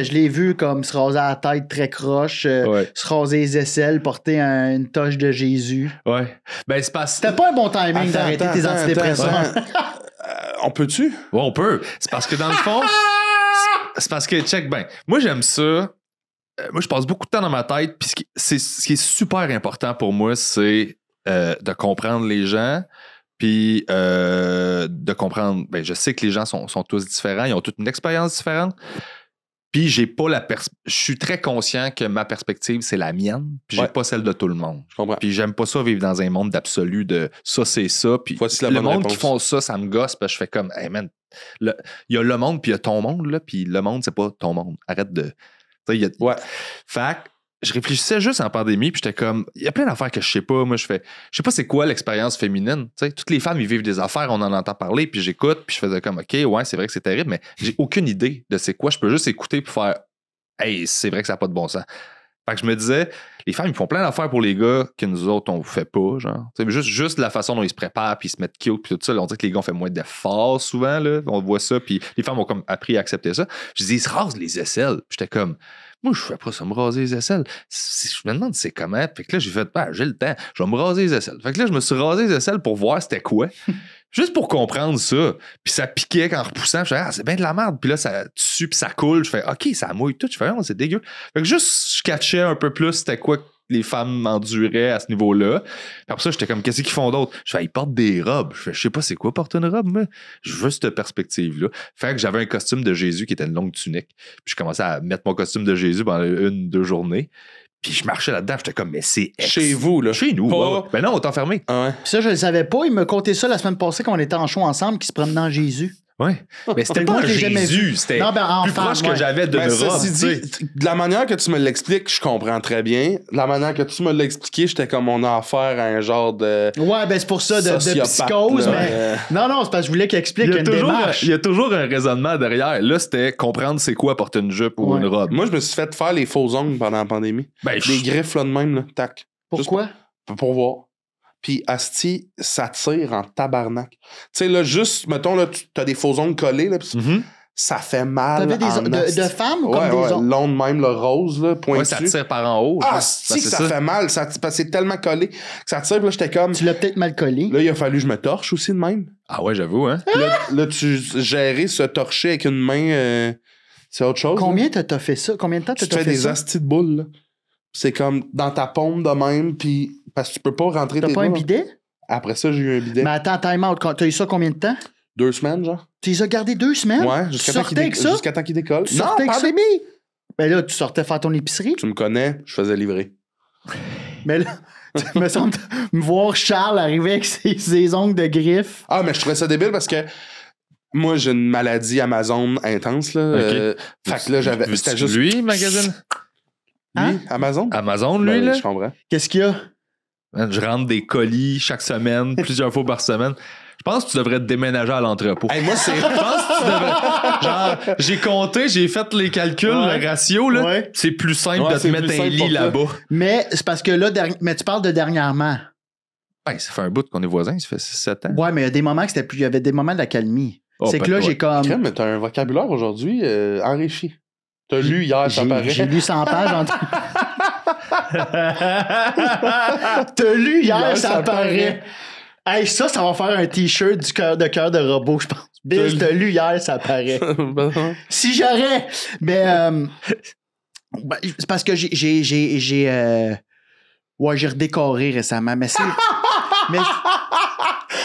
je l'ai vu comme se raser la tête très croche, se raser les aisselles, porter une toche de Jésus. Ouais. Ben, c'est pas... C'était pas un bon timing d'arrêter tes antidépresseurs. On peut-tu? Ouais, on peut. C'est parce que dans le fond... c'est parce que, check ben, moi, j'aime ça. Moi, je passe beaucoup de temps dans ma tête. Puis ce qui est super important pour moi, c'est de comprendre les gens. Puis de comprendre... Ben, je sais que les gens sont tous différents. Ils ont toute une expérience différente. Puis j'ai pas je suis très conscient que ma perspective, c'est la mienne. Puis j'ai pas celle de tout le monde. Je comprends. Puis j'aime pas ça vivre dans un monde d'absolu de ça, c'est ça. Puis voici la le bonne monde réponse. qui font ça me gosse parce que je fais comme, hey man, il y a le monde puis il y a ton monde, là. Puis le monde, c'est pas ton monde. Arrête de... Ouais. Fait que je réfléchissais juste en pandémie, puis j'étais comme, il y a plein d'affaires que je sais pas. Moi, je sais pas c'est quoi l'expérience féminine. T'sais, toutes les femmes, ils vivent des affaires, on en entend parler, puis j'écoute, puis je faisais comme, OK, ouais, c'est vrai que c'est terrible, mais j'ai aucune idée de c'est quoi. Je peux juste écouter pour faire, hey, c'est vrai que ça n'a pas de bon sens. Fait que je me disais, les femmes, ils font plein d'affaires pour les gars que nous autres, on fait pas, genre. T'sais, juste la façon dont ils se préparent, puis ils se mettent cute, puis tout ça. Là, on dirait que les gars ont fait moins d'efforts souvent, là. On voit ça, puis les femmes ont comme appris à accepter ça. Je dis, ils se rasent les aisselles. Puis j'étais comme, moi, je fais pas ça, me raser les aisselles. Je me demande c'est comment. Fait que là, j'ai fait, j'ai le temps, je vais me raser les aisselles. Fait que là, je me suis rasé les aisselles pour voir c'était quoi. Juste pour comprendre ça. Puis ça piquait en repoussant. Je fais, c'est bien de la merde. Puis là, ça tue, puis ça coule. Je fais, OK, ça mouille tout. Je fais, c'est dégueu. Fait que juste, je catchais un peu plus c'était quoi les femmes enduraient à ce niveau-là. Puis après ça, j'étais comme, qu'est-ce qu'ils font d'autre? Je fais, ils portent des robes. Je sais pas c'est quoi porter une robe, moi. Je veux cette perspective-là. Fait que j'avais un costume de Jésus qui était une longue tunique. Puis je commençais à mettre mon costume de Jésus pendant 1-2 journées. Puis je marchais là-dedans, j'étais comme, mais c'est... Chez vous, là. Chez nous, Pas- ouais. Ben non, on t'a enfermé. Ah ouais. Puis ça, je le savais pas. Il m'a conté ça la semaine passée quand on était en show ensemble, qui se promenait en Jésus. Ouais. Mais c'était Moi, pas je l'ai jamais Jésus, vu. c'était Non, ben, en plus femme, proche ouais. que j'avais de Ben, une robe. ceci tu sais. dit, de la manière que tu me l'expliques, je comprends très bien. De la manière que tu me l'as expliqué, j'étais comme on a affaire à un genre de. Ouais, ben c'est pour ça, de Sociopathe, psychose, là, mais... Non, c'est parce que je voulais qu'il explique Il y, a une toujours démarche. il y a toujours un raisonnement derrière. Là, c'était comprendre c'est quoi porter une jupe ou Ouais. une robe. Moi, je me suis fait faire les faux ongles pendant la pandémie. Ben, Des griffes là de même, là. Tac. Pourquoi? Pour voir. Puis, asti, ça tire en tabarnak. Tu sais, là, juste, mettons, là, tu as des faux ongles collés, là, pis Mhm. ça fait mal. T'avais des en asti. de femmes ou Ouais, comme des ouais, hommes? long de même, le rose, là, pointu. Ouais, ça tire par en haut. Ah, Ben, si, c'est ça fait mal. Parce que c'est tellement collé que ça tire. Puis là, j'étais comme. Tu l'as peut-être mal collé. Là, il a fallu que je me torche aussi de même. Ah ouais, j'avoue, hein. Là, tu gérer se torcher avec une main, c'est autre chose. Combien là. t'as fait ça? Combien de temps Tu te t'as fais fait des ça? astis de boules, là. C'est comme dans ta paume de même, puis parce que tu peux pas rentrer T'as tes pas un doigts. bidet? Après ça, j'ai eu un bidet. Mais attends, time out. T'as eu ça combien de temps? 2 semaines, genre. Tu les as gardés 2 semaines? Ouais, Tu jusqu'à temps sortais avec ça? jusqu'à temps qu'il décolle. Tu Non, sortais avec ça? pandémie! Ben là, tu sortais faire ton épicerie. Tu me connais, je faisais livrer. Mais là, tu me semble me voir Charles arriver avec ses ongles de griffes. Ah, mais je trouvais ça débile parce que moi, j'ai une maladie Amazon intense, là. Ok. Fait que là, j'avais. C'était juste. Lui, magazine. Lui, Hein? Amazon? Amazon, lui, Ben oui, là. je comprends. Qu'est-ce qu'il y a? Man, je rentre des colis chaque semaine, plusieurs fois par semaine. Je pense que tu devrais te déménager à l'entrepôt. Hey, moi, c'est. Je pense que tu devrais. Genre, j'ai compté, j'ai fait les calculs, Ouais. le ratio, là. Ouais. C'est plus simple Ouais, de te c'est mettre plus un simple lit pour toi. là-bas. Mais c'est parce que là, mais tu parles de dernièrement. Ben, ça fait un bout qu'on est voisins, ça fait 6-7 ans. Ouais, mais il y a des moments que c'était plus. Il y avait des moments d'accalmie. Oh, C'est que là, peut-être, j'ai ouais. comme. Crème, mais t'as un vocabulaire aujourd'hui enrichi. T'as lu hier, ça J'ai paraît. lu 100 pages en T'as lu hier, ça paraît. Hey, ça va faire un t-shirt du cœur de robot, je pense. Bill, t'as lu hier, ça paraît. Si j'aurais. Mais ben, c'est parce que j'ai redécoré récemment. Mais c'est. mais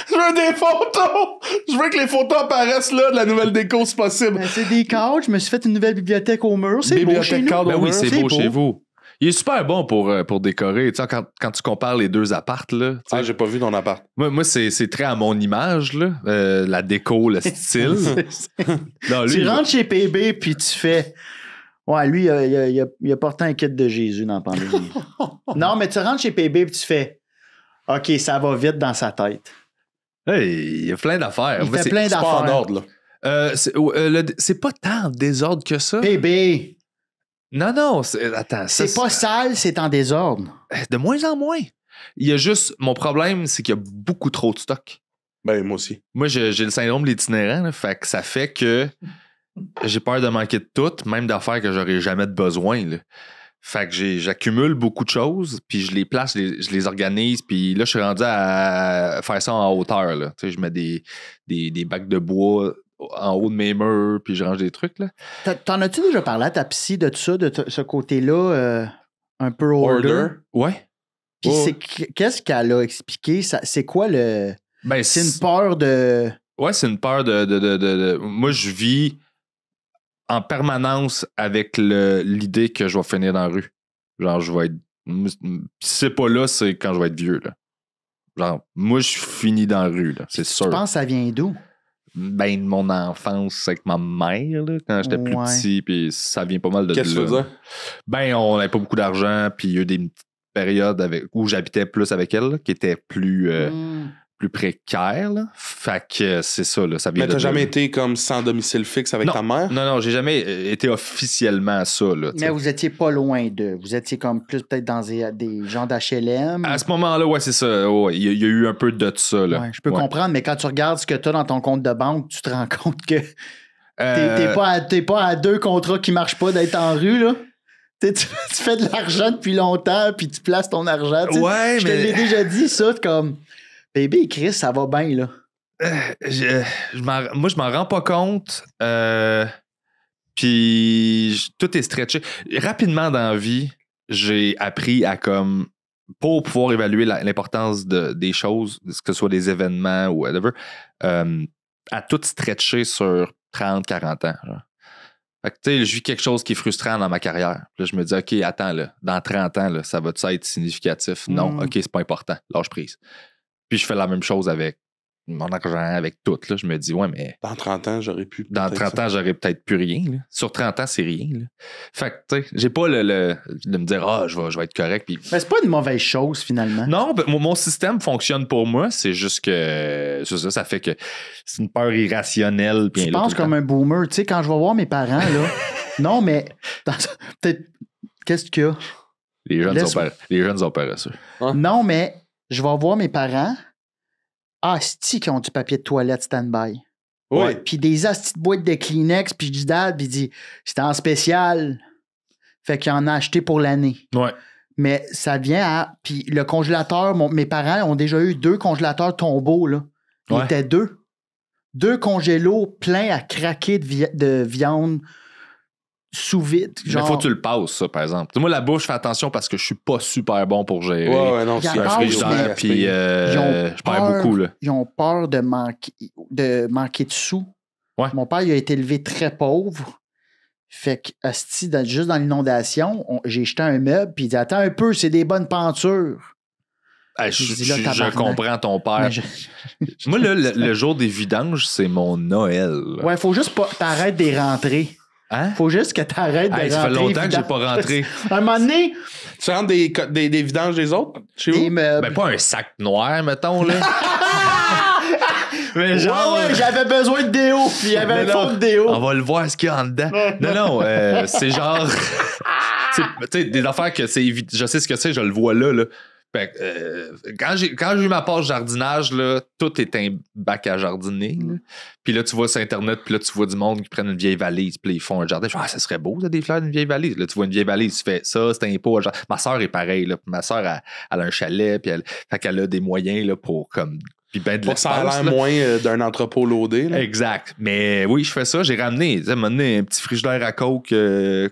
Je veux des photos! Je veux que les photos apparaissent là de la nouvelle déco, c'est possible. mais c'est des couches. Je me suis fait une nouvelle bibliothèque au mur. C'est beau chez nous. cadre Ben au oui, mur. c'est C'est beau beau. chez vous. Il est super bon pour décorer. Tu sais, quand tu compares les deux appartes, là. tu sais, Ah, j'ai pas vu ton appart. moi c'est très à mon image, là. La déco, le style. Non, lui, Tu rentres chez PB puis tu fais. Ouais, lui, il a porté un kit de Jésus dans la pandémie. Non, mais tu rentres chez PB puis tu fais. OK, ça va vite dans sa tête. hey, il y a plein d'affaires. Il Mais fait c'est- plein C'est pas en d'affaires. ordre, là. c'est pas tant en désordre que ça. PB, Non, attends. c'est pas sale, c'est en désordre. De moins en moins. Il y a juste. Mon problème, c'est qu'il y a beaucoup trop de stock. Ben, moi aussi. Moi, j'ai le syndrome de l'itinérant, là, fait que ça fait que j'ai peur de manquer de tout, même d'affaires que j'aurais jamais de besoin. Là. Fait que j'accumule beaucoup de choses, puis je les place, je les organise, puis là, je suis rendu à faire ça en hauteur. Là. Tu sais, je mets des bacs de bois en haut de mes murs, puis je range des trucs. Là. T'en as-tu déjà parlé à ta psy de tout ça, de ce côté-là, un peu order? Ouais. Puis Ouais. qu'est-ce qu'elle a expliqué? C'est quoi le. Ben, C'est une peur de. Ouais, c'est une peur de. Moi, je vis en permanence avec l'idée que je vais finir dans la rue. Genre, je vais être. Si c'est pas là, c'est quand je vais être vieux, là. Genre, moi, je finis dans la rue, là. C'est sûr. Tu penses que ça vient d'où? Ben, de mon enfance avec ma mère, là, quand j'étais plus Ouais. petit, puis ça vient pas mal de Qu'est-ce que tu veux là. dire? Ben, on n'avait pas beaucoup d'argent, puis il y a eu des petites périodes où j'habitais plus avec elle, là, qui étaient plus précaires, là. Fait que c'est ça, là. Ça vient Mais de t'as là, jamais là. été comme sans domicile fixe avec Non. ta mère? Non, j'ai jamais été officiellement ça, là. tu sais. Mais vous étiez pas loin d'eux. Vous étiez comme plus peut-être dans des gens d'HLM. À ce moment-là, ouais, c'est ça. Ouais, il y a eu un peu de ça, là. Ouais, je peux Ouais. comprendre, mais quand tu regardes ce que tu as dans ton compte de banque, tu te rends compte que Euh, t'es pas à 2 contrats qui marchent pas d'être en rue, là. Tu fais de l'argent depuis longtemps, puis tu places ton argent. tu sais. Ouais, Je te mais- l'ai déjà dit, ça, comme bébé Chris, ça va bien, là. moi, je m'en rends pas compte. Puis tout est stretché. Rapidement dans la vie, j'ai appris à comme, pour pouvoir évaluer l'importance des choses, que ce soit des événements ou whatever, à tout stretcher sur 30-40 ans. Genre. Fait que, tu sais, je vis quelque chose qui est frustrant dans ma carrière. Puis là, je me dis, OK, attends, là, dans 30 ans, là, ça va-tu être significatif? Non, OK, c'est pas important. Lâche prise. Puis je fais la même chose avec mon argent, avec tout. Là. Je me dis, ouais, mais. Dans 30 ans, j'aurais pu. Dans 30 ans, j'aurais peut-être plus rien. Là. Sur 30 ans, c'est rien. Là. Fait que, tu sais, j'ai pas le de me dire, je vais être correct. Puis... Mais c'est pas une mauvaise chose, finalement. Non, ben, mon système fonctionne pour moi. C'est juste que ça fait que c'est une peur irrationnelle. Je pense comme un boomer. Tu sais, quand je vais voir mes parents, là. Non, mais. Peut-être. Qu'est-ce qu'il y a? Les jeunes sont paresseux. Hein? Non, mais je vais voir mes parents. Asti qui ont du papier de toilette stand-by. Oui. Ouais. Puis des astis de boîtes de Kleenex, puis je dis dad, puis il dit c'était en spécial. Fait qu'il en a acheté pour l'année. Ouais. Mais ça vient à. Puis le congélateur, mes parents ont déjà eu 2 congélateurs Tombeau, là. Il était 2. 2 congélos pleins à craquer de viande sous vide. Genre... Mais faut que tu le passes, ça, par exemple. Moi, la bouffe, je fais attention parce que je suis pas super bon pour gérer. Ouais, non, c'est un frigidaire, puis je perds beaucoup, là. Ils ont peur de manquer de sous. Ouais. Mon père, il a été élevé très pauvre. Fait que, asti, juste dans l'inondation, j'ai jeté un meuble, puis il dit attends un peu, c'est des bonnes pentures. Hey, je comprends ton père. Moi, là, le jour des vidanges, c'est mon Noël. Là. Ouais, faut juste pas t'arrêtes de rentrer. Hein? Faut juste que t'arrêtes de rentrer. Ça fait longtemps que j'ai pas rentré. Un moment donné... Tu rentres des vidanges des autres chez vous? Ben pas un sac noir, mettons, là. Mais genre... Ouais, j'avais besoin de déo, puis il y avait un fond de déo. On va le voir ce qu'il y a en dedans. Non, c'est genre... tu sais, des affaires que c'est évident. Je sais ce que c'est, je le vois là. Fait quand j'ai eu ma page jardinage, là, tout est un bac à jardiner. Là. Puis là, tu vois sur Internet, puis là, tu vois du monde qui prennent une vieille valise, puis ils font un jardin. Je dis, ça serait beau, ça, des fleurs d'une vieille valise. Là, tu vois une vieille valise, tu fais ça, c'est un pot. Ma soeur est pareille. Là, ma soeur, elle a un chalet, puis elle a des moyens là, pour comme. Puis ben de pour ça a l'air moins d'un entrepôt loadé. Là. Exact. Mais oui, je fais ça. J'ai ramené un petit frigidaire à Coke, là,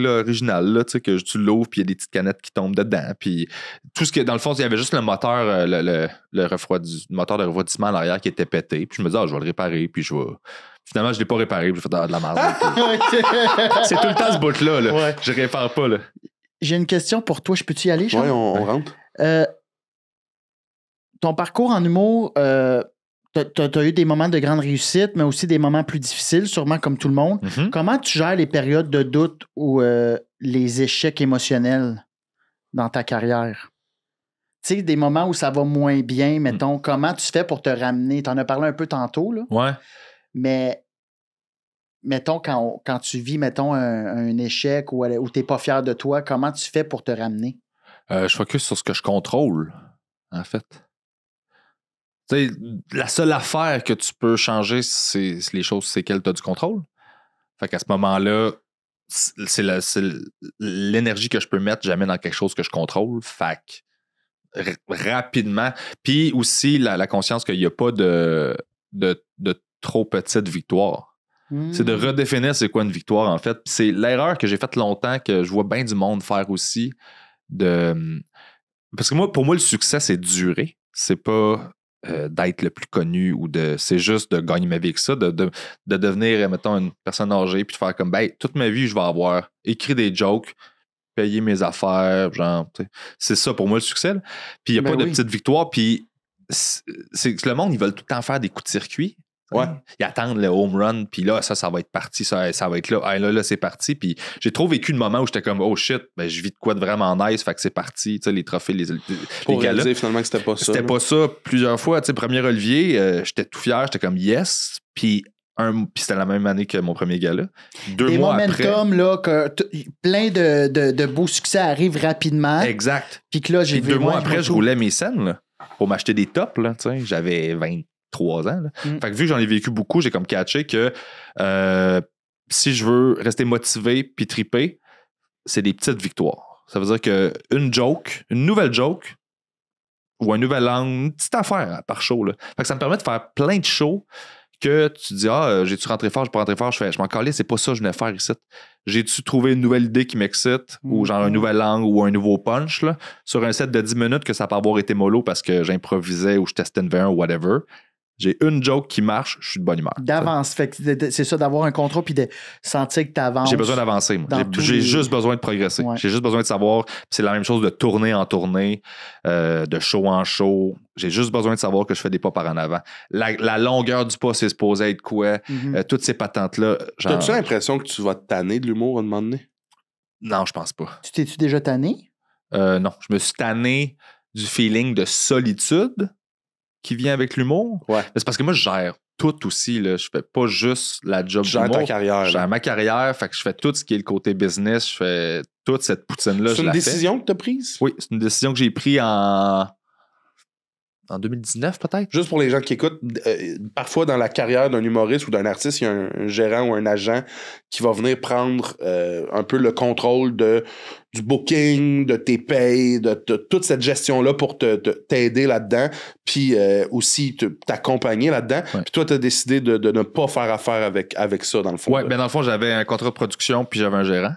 original, là, que tu l'ouvres, puis il y a des petites canettes qui tombent dedans. Puis tout ce que, dans le fond, il y avait juste le moteur, le moteur de refroidissement à l'arrière qui était pété. Puis je me dis, je vais le réparer, puis je vais. Finalement, je ne l'ai pas réparé, puis j'ai fait de la merde. C'est tout le temps ce bout-là. Là. Ouais. Je répare pas. Là. J'ai une question pour toi. Je peux-tu y aller, Charles? Oui, on rentre. Ton parcours en humour, t'as eu des moments de grande réussite, mais aussi des moments plus difficiles, sûrement comme tout le monde. Mm-hmm. Comment tu gères les périodes de doute ou les échecs émotionnels dans ta carrière? Tu sais, des moments où ça va moins bien, mettons, comment tu fais pour te ramener? T'en as parlé un peu tantôt, là. Ouais. Mais, mettons, quand tu vis, mettons, un échec ou t'es pas fier de toi, comment tu fais pour te ramener? Je focus sur ce que je contrôle, en fait. Tu sais, la seule affaire que tu peux changer, c'est les choses sur lesquelles tu as du contrôle. Fait qu'à ce moment-là, c'est l'énergie que je peux mettre jamais dans quelque chose que je contrôle. Fait que rapidement. Puis aussi, la conscience qu'il n'y a pas de trop petite victoire. C'est de redéfinir c'est quoi une victoire, en fait. Puis c'est l'erreur que j'ai faite longtemps, que je vois bien du monde faire aussi. Parce que pour moi, le succès, c'est de durer. C'est pas... d'être le plus connu c'est juste de gagner ma vie avec ça, de devenir, mettons, une personne âgée puis de faire comme, toute ma vie, je vais avoir écrit des jokes, payer mes affaires, genre, c'est ça pour moi le succès. Là. Puis il n'y a pas de petite victoire, puis c'est que le monde, ils veulent tout le temps faire des coups de circuit. Ouais. Ils attendent le home run, puis là, ça va être parti, ça va être là. Là, c'est parti. Puis j'ai trop vécu le moment où j'étais comme, oh shit, je vis de quoi de vraiment nice, fait que c'est parti. Tu sais, les trophées, les pour galas. réaliser finalement que c'était pas ça. C'était pas ça plusieurs fois. Tu sais, premier Olivier, j'étais tout fier, j'étais comme yes. Puis c'était la même année que mon premier gala. 2 mois après. Des momentum, là, que plein de beaux succès arrivent rapidement. Exact. Puis que là, j'ai vu. 2 mois après, je roulais mes scènes là, pour m'acheter des tops. Là, tu sais, j'avais 23 ans. Là. Fait que vu que j'en ai vécu beaucoup, j'ai comme catché que si je veux rester motivé puis triper, c'est des petites victoires. Ça veut dire qu'une nouvelle joke ou un nouvel angle, une petite affaire par show. Là. Fait que ça me permet de faire plein de shows que tu dis, j'ai-tu rentré fort, je peux rentrer fort, je m'en calais, c'est pas ça que je venais faire ici. J'ai-tu trouvé une nouvelle idée qui m'excite, ou genre un nouvel angle ou un nouveau punch, là, sur un set de 10 minutes que ça peut avoir été mollo parce que j'improvisais ou je testais une V1 ou whatever. J'ai une joke qui marche, je suis de bonne humeur. D'avance. Fait que c'est ça, d'avoir un contrôle puis de sentir que tu avances. J'ai besoin d'avancer, moi. J'ai juste besoin de progresser. Ouais. J'ai juste besoin de savoir. C'est la même chose de tournée en tournée, de show en show. J'ai juste besoin de savoir que je fais des pas par en avant. La longueur du pas, c'est supposé être quoi? Toutes ces patentes-là. Genre... T'as-tu l'impression que tu vas te tanner de l'humour à un moment donné? Non, je pense pas. Tu t'es-tu déjà tanné? Non, je me suis tanné du feeling de solitude qui vient avec l'humour. Ouais. C'est parce que moi, je gère tout aussi. Là. Je fais pas juste la job Tu gères d'humour. ta carrière. Je gère ma carrière, fait que je fais tout ce qui est le côté business. Je fais toute cette poutine-là. C'est une décision que tu as prise? Oui, c'est une décision que j'ai prise en 2019, peut-être. Juste pour les gens qui écoutent, parfois dans la carrière d'un humoriste ou d'un artiste, il y a un gérant ou un agent qui va venir prendre un peu le contrôle du booking, de tes payes, de toute cette gestion-là pour t'aider là-dedans, puis aussi t'accompagner là-dedans. Ouais. Puis toi, tu as décidé de ne pas faire affaire avec ça, dans le fond. Oui, ben dans le fond, j'avais un contrat de production, puis j'avais un gérant.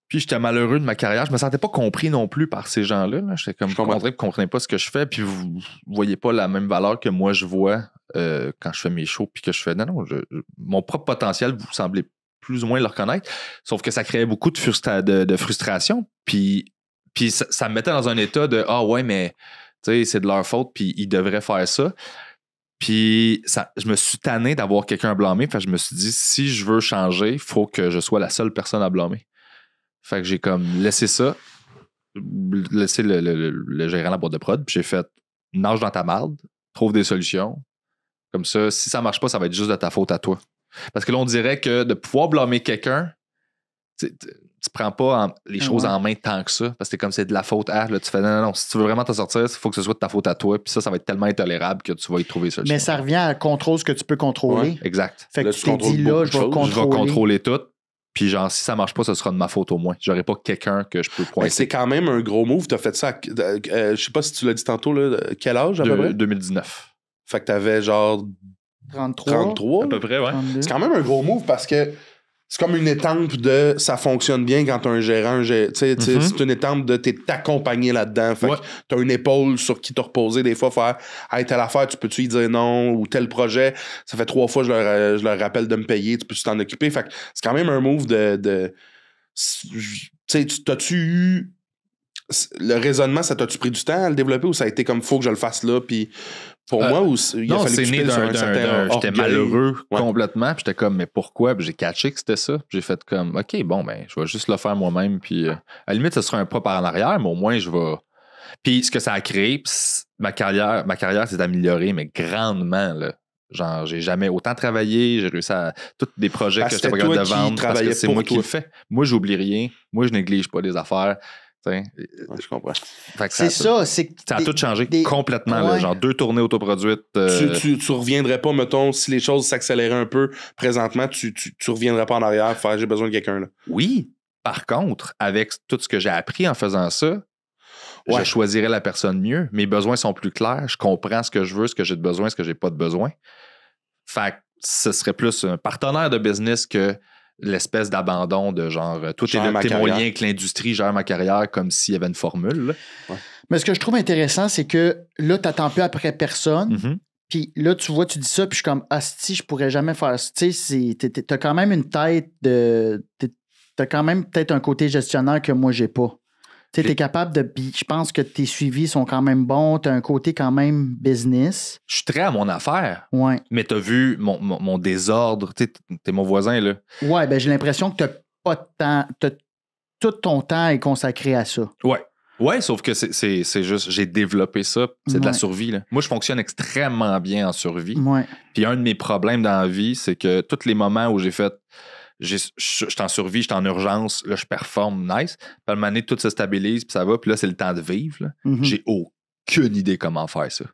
Puis j'étais malheureux de ma carrière. Je me sentais pas compris non plus par ces gens-là. Là. J'étais comme content que vous comprenez pas ce que je fais, puis vous voyez pas la même valeur que moi je vois quand je fais mes shows, puis que je fais. Non, mon propre potentiel, vous semblez plus ou moins le reconnaître. Sauf que ça créait beaucoup de frustration. Puis ça me mettait dans un état de ouais, mais tu sais, c'est de leur faute, puis ils devraient faire ça. Puis je me suis tanné d'avoir quelqu'un à blâmer. Fait que je me suis dit, si je veux changer, il faut que je sois la seule personne à blâmer. Fait que j'ai comme laissé ça, laissé le gérant la boîte de prod, puis j'ai fait nage dans ta marde, trouve des solutions. Comme ça, si ça marche pas, ça va être juste de ta faute à toi. Parce que là, on dirait que de pouvoir blâmer quelqu'un, tu prends pas les choses en main tant que ça, parce que comme c'est de la faute à, là, tu fais non, si tu veux vraiment t'en sortir, il faut que ce soit de ta faute à toi, puis ça va être tellement intolérable que tu vas y trouver des solutions. Mais ça revient à contrôle ce que tu peux contrôler. Ouais, exact. Fait que là, tu t'es dit là, je vais contrôler. Je vais contrôler tout. Puis genre, si ça marche pas, ce sera de ma faute au moins. J'aurai pas quelqu'un que je peux pointer. C'est quand même un gros move. T'as fait ça je sais pas si tu l'as dit tantôt, là, quel âge à peu près? 2019. Fait que t'avais genre 33. À peu près, ouais. 32. C'est quand même un gros move parce que c'est comme une étampe de ça fonctionne bien quand t'as un gérant. C'est une étampe de t'es accompagné là-dedans. Fait que t'as une épaule sur qui te reposer. Des fois, faire hey, telle affaire, tu peux-tu y dire non? Ou tel projet, ça fait 3 fois je leur rappelle de me payer, tu peux-tu t'en occuper? Fait que c'est quand même un move de tu sais, t'as-tu eu le raisonnement, ça t'a-tu pris du temps à le développer ou ça a été comme faut que je le fasse là? Puis pour moi, il a fallu que tu piles sur un certain j'étais orgueil. malheureux complètement. Puis j'étais comme, mais pourquoi? Puis j'ai catché que c'était ça. Puis j'ai fait comme, OK, bon, ben, je vais juste le faire moi-même. Puis à la limite, ce sera un pas par en arrière, mais au moins, je vais. Puis ce que ça a créé, ma carrière s'est améliorée, mais grandement, là. Genre, j'ai jamais autant travaillé, j'ai réussi à tous des projets que j'étais pas capable de vendre parce que c'est moi qui le fais. Moi, j'oublie rien. Moi, je néglige pas des affaires. Ouais, je comprends. C'est ça. Ça a tout changé complètement. Ouais. Là, genre 2 tournées autoproduites. Tu reviendrais pas, mettons, si les choses s'accéléraient un peu présentement, tu reviendrais pas en arrière, faire j'ai besoin de quelqu'un là. Oui. Par contre, avec tout ce que j'ai appris en faisant ça, je choisirais la personne mieux. Mes besoins sont plus clairs. Je comprends ce que je veux, ce que j'ai de besoin, ce que j'ai pas de besoin. Fait que ce serait plus un partenaire de business que l'espèce d'abandon de genre toi t'es mon lien avec l'industrie, gère ma carrière comme s'il y avait une formule. Là. Ouais. Mais ce que je trouve intéressant, c'est que là, t'attends plus après personne. Mm-hmm. Puis là, tu vois, tu dis ça, puis je suis comme asti, je pourrais jamais faire ça. Tu sais, t'as quand même une tête de. T'as quand même peut-être un côté gestionnaire que moi, j'ai pas. Tu sais, t'es capable de. Je pense que tes suivis sont quand même bons. T'as un côté quand même business. Je suis très à mon affaire. Ouais. Mais t'as vu mon désordre. Tu sais, t'es mon voisin, là. Ouais, ben j'ai l'impression que t'as pas de temps. Tout ton temps est consacré à ça. Ouais. Ouais, sauf que c'est juste, j'ai développé ça. C'est de la survie, là. Moi, je fonctionne extrêmement bien en survie. Ouais. Puis un de mes problèmes dans la vie, c'est que tous les moments où j'ai fait. Je suis en survie, je suis en urgence, là, je performe, nice. Puis à un moment donné, tout se stabilise, puis ça va, puis là, c'est le temps de vivre. Là. Mm-hmm. J'ai aucune idée comment faire ça.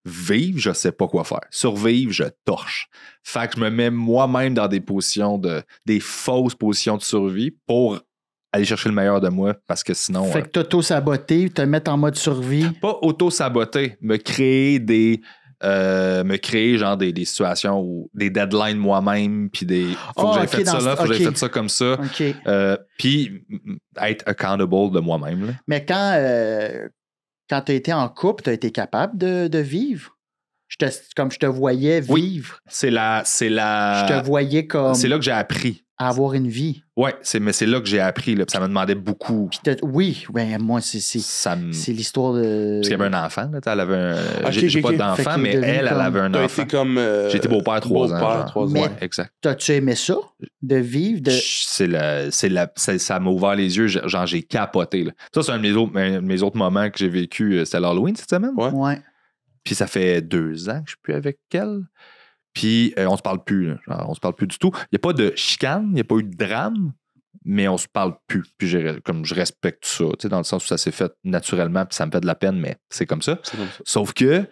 Vivre, je sais pas quoi faire. Survivre, je torche. Fait que je me mets moi-même dans des positions des fausses positions de survie pour aller chercher le meilleur de moi, parce que sinon... Fait que t'auto-saboter, te mettre en mode survie. Pas auto-saboter, me créer des me créer genre des situations où des deadlines moi-même, puis des faut que j'aie fait ça là, faut que j'aie fait ça comme ça. OK. Puis être accountable de moi-même. Là. Mais quand tu as été en couple, tu as été capable de vivre? Comme je te voyais vivre. Oui. C'est la. Je te voyais comme C'est là que j'ai appris. à avoir une vie. Ouais, mais c'est là que j'ai appris. Là, puis ça me demandait beaucoup. Oui, ben, moi, c'est l'histoire de. Parce qu'il y avait un enfant. Là, elle avait un. Ok, j'ai pas ok. d'enfant, Fait mais qu'il est elle devenu avait un T'as enfant. été comme. J'ai été beau-père 3 ans. Beau-père, genre. 3 ans. Mais- Ouais, exact. T'as-tu aimé ça? De vivre? Ça m'a ouvert les yeux. Genre, j'ai capoté. Là. Ça, c'est un de mes autres moments que j'ai vécu. C'était l'Halloween cette semaine. Ouais. Ouais. Puis ça fait 2 ans que je suis plus avec elle. Puis on se parle plus. Là. Genre, on se parle plus du tout. Il n'y a pas de chicane, il n'y a pas eu de drame, mais on se parle plus. Puis comme je respecte ça, dans le sens où ça s'est fait naturellement, puis ça me fait de la peine, mais c'est comme ça. C'est comme ça. Sauf que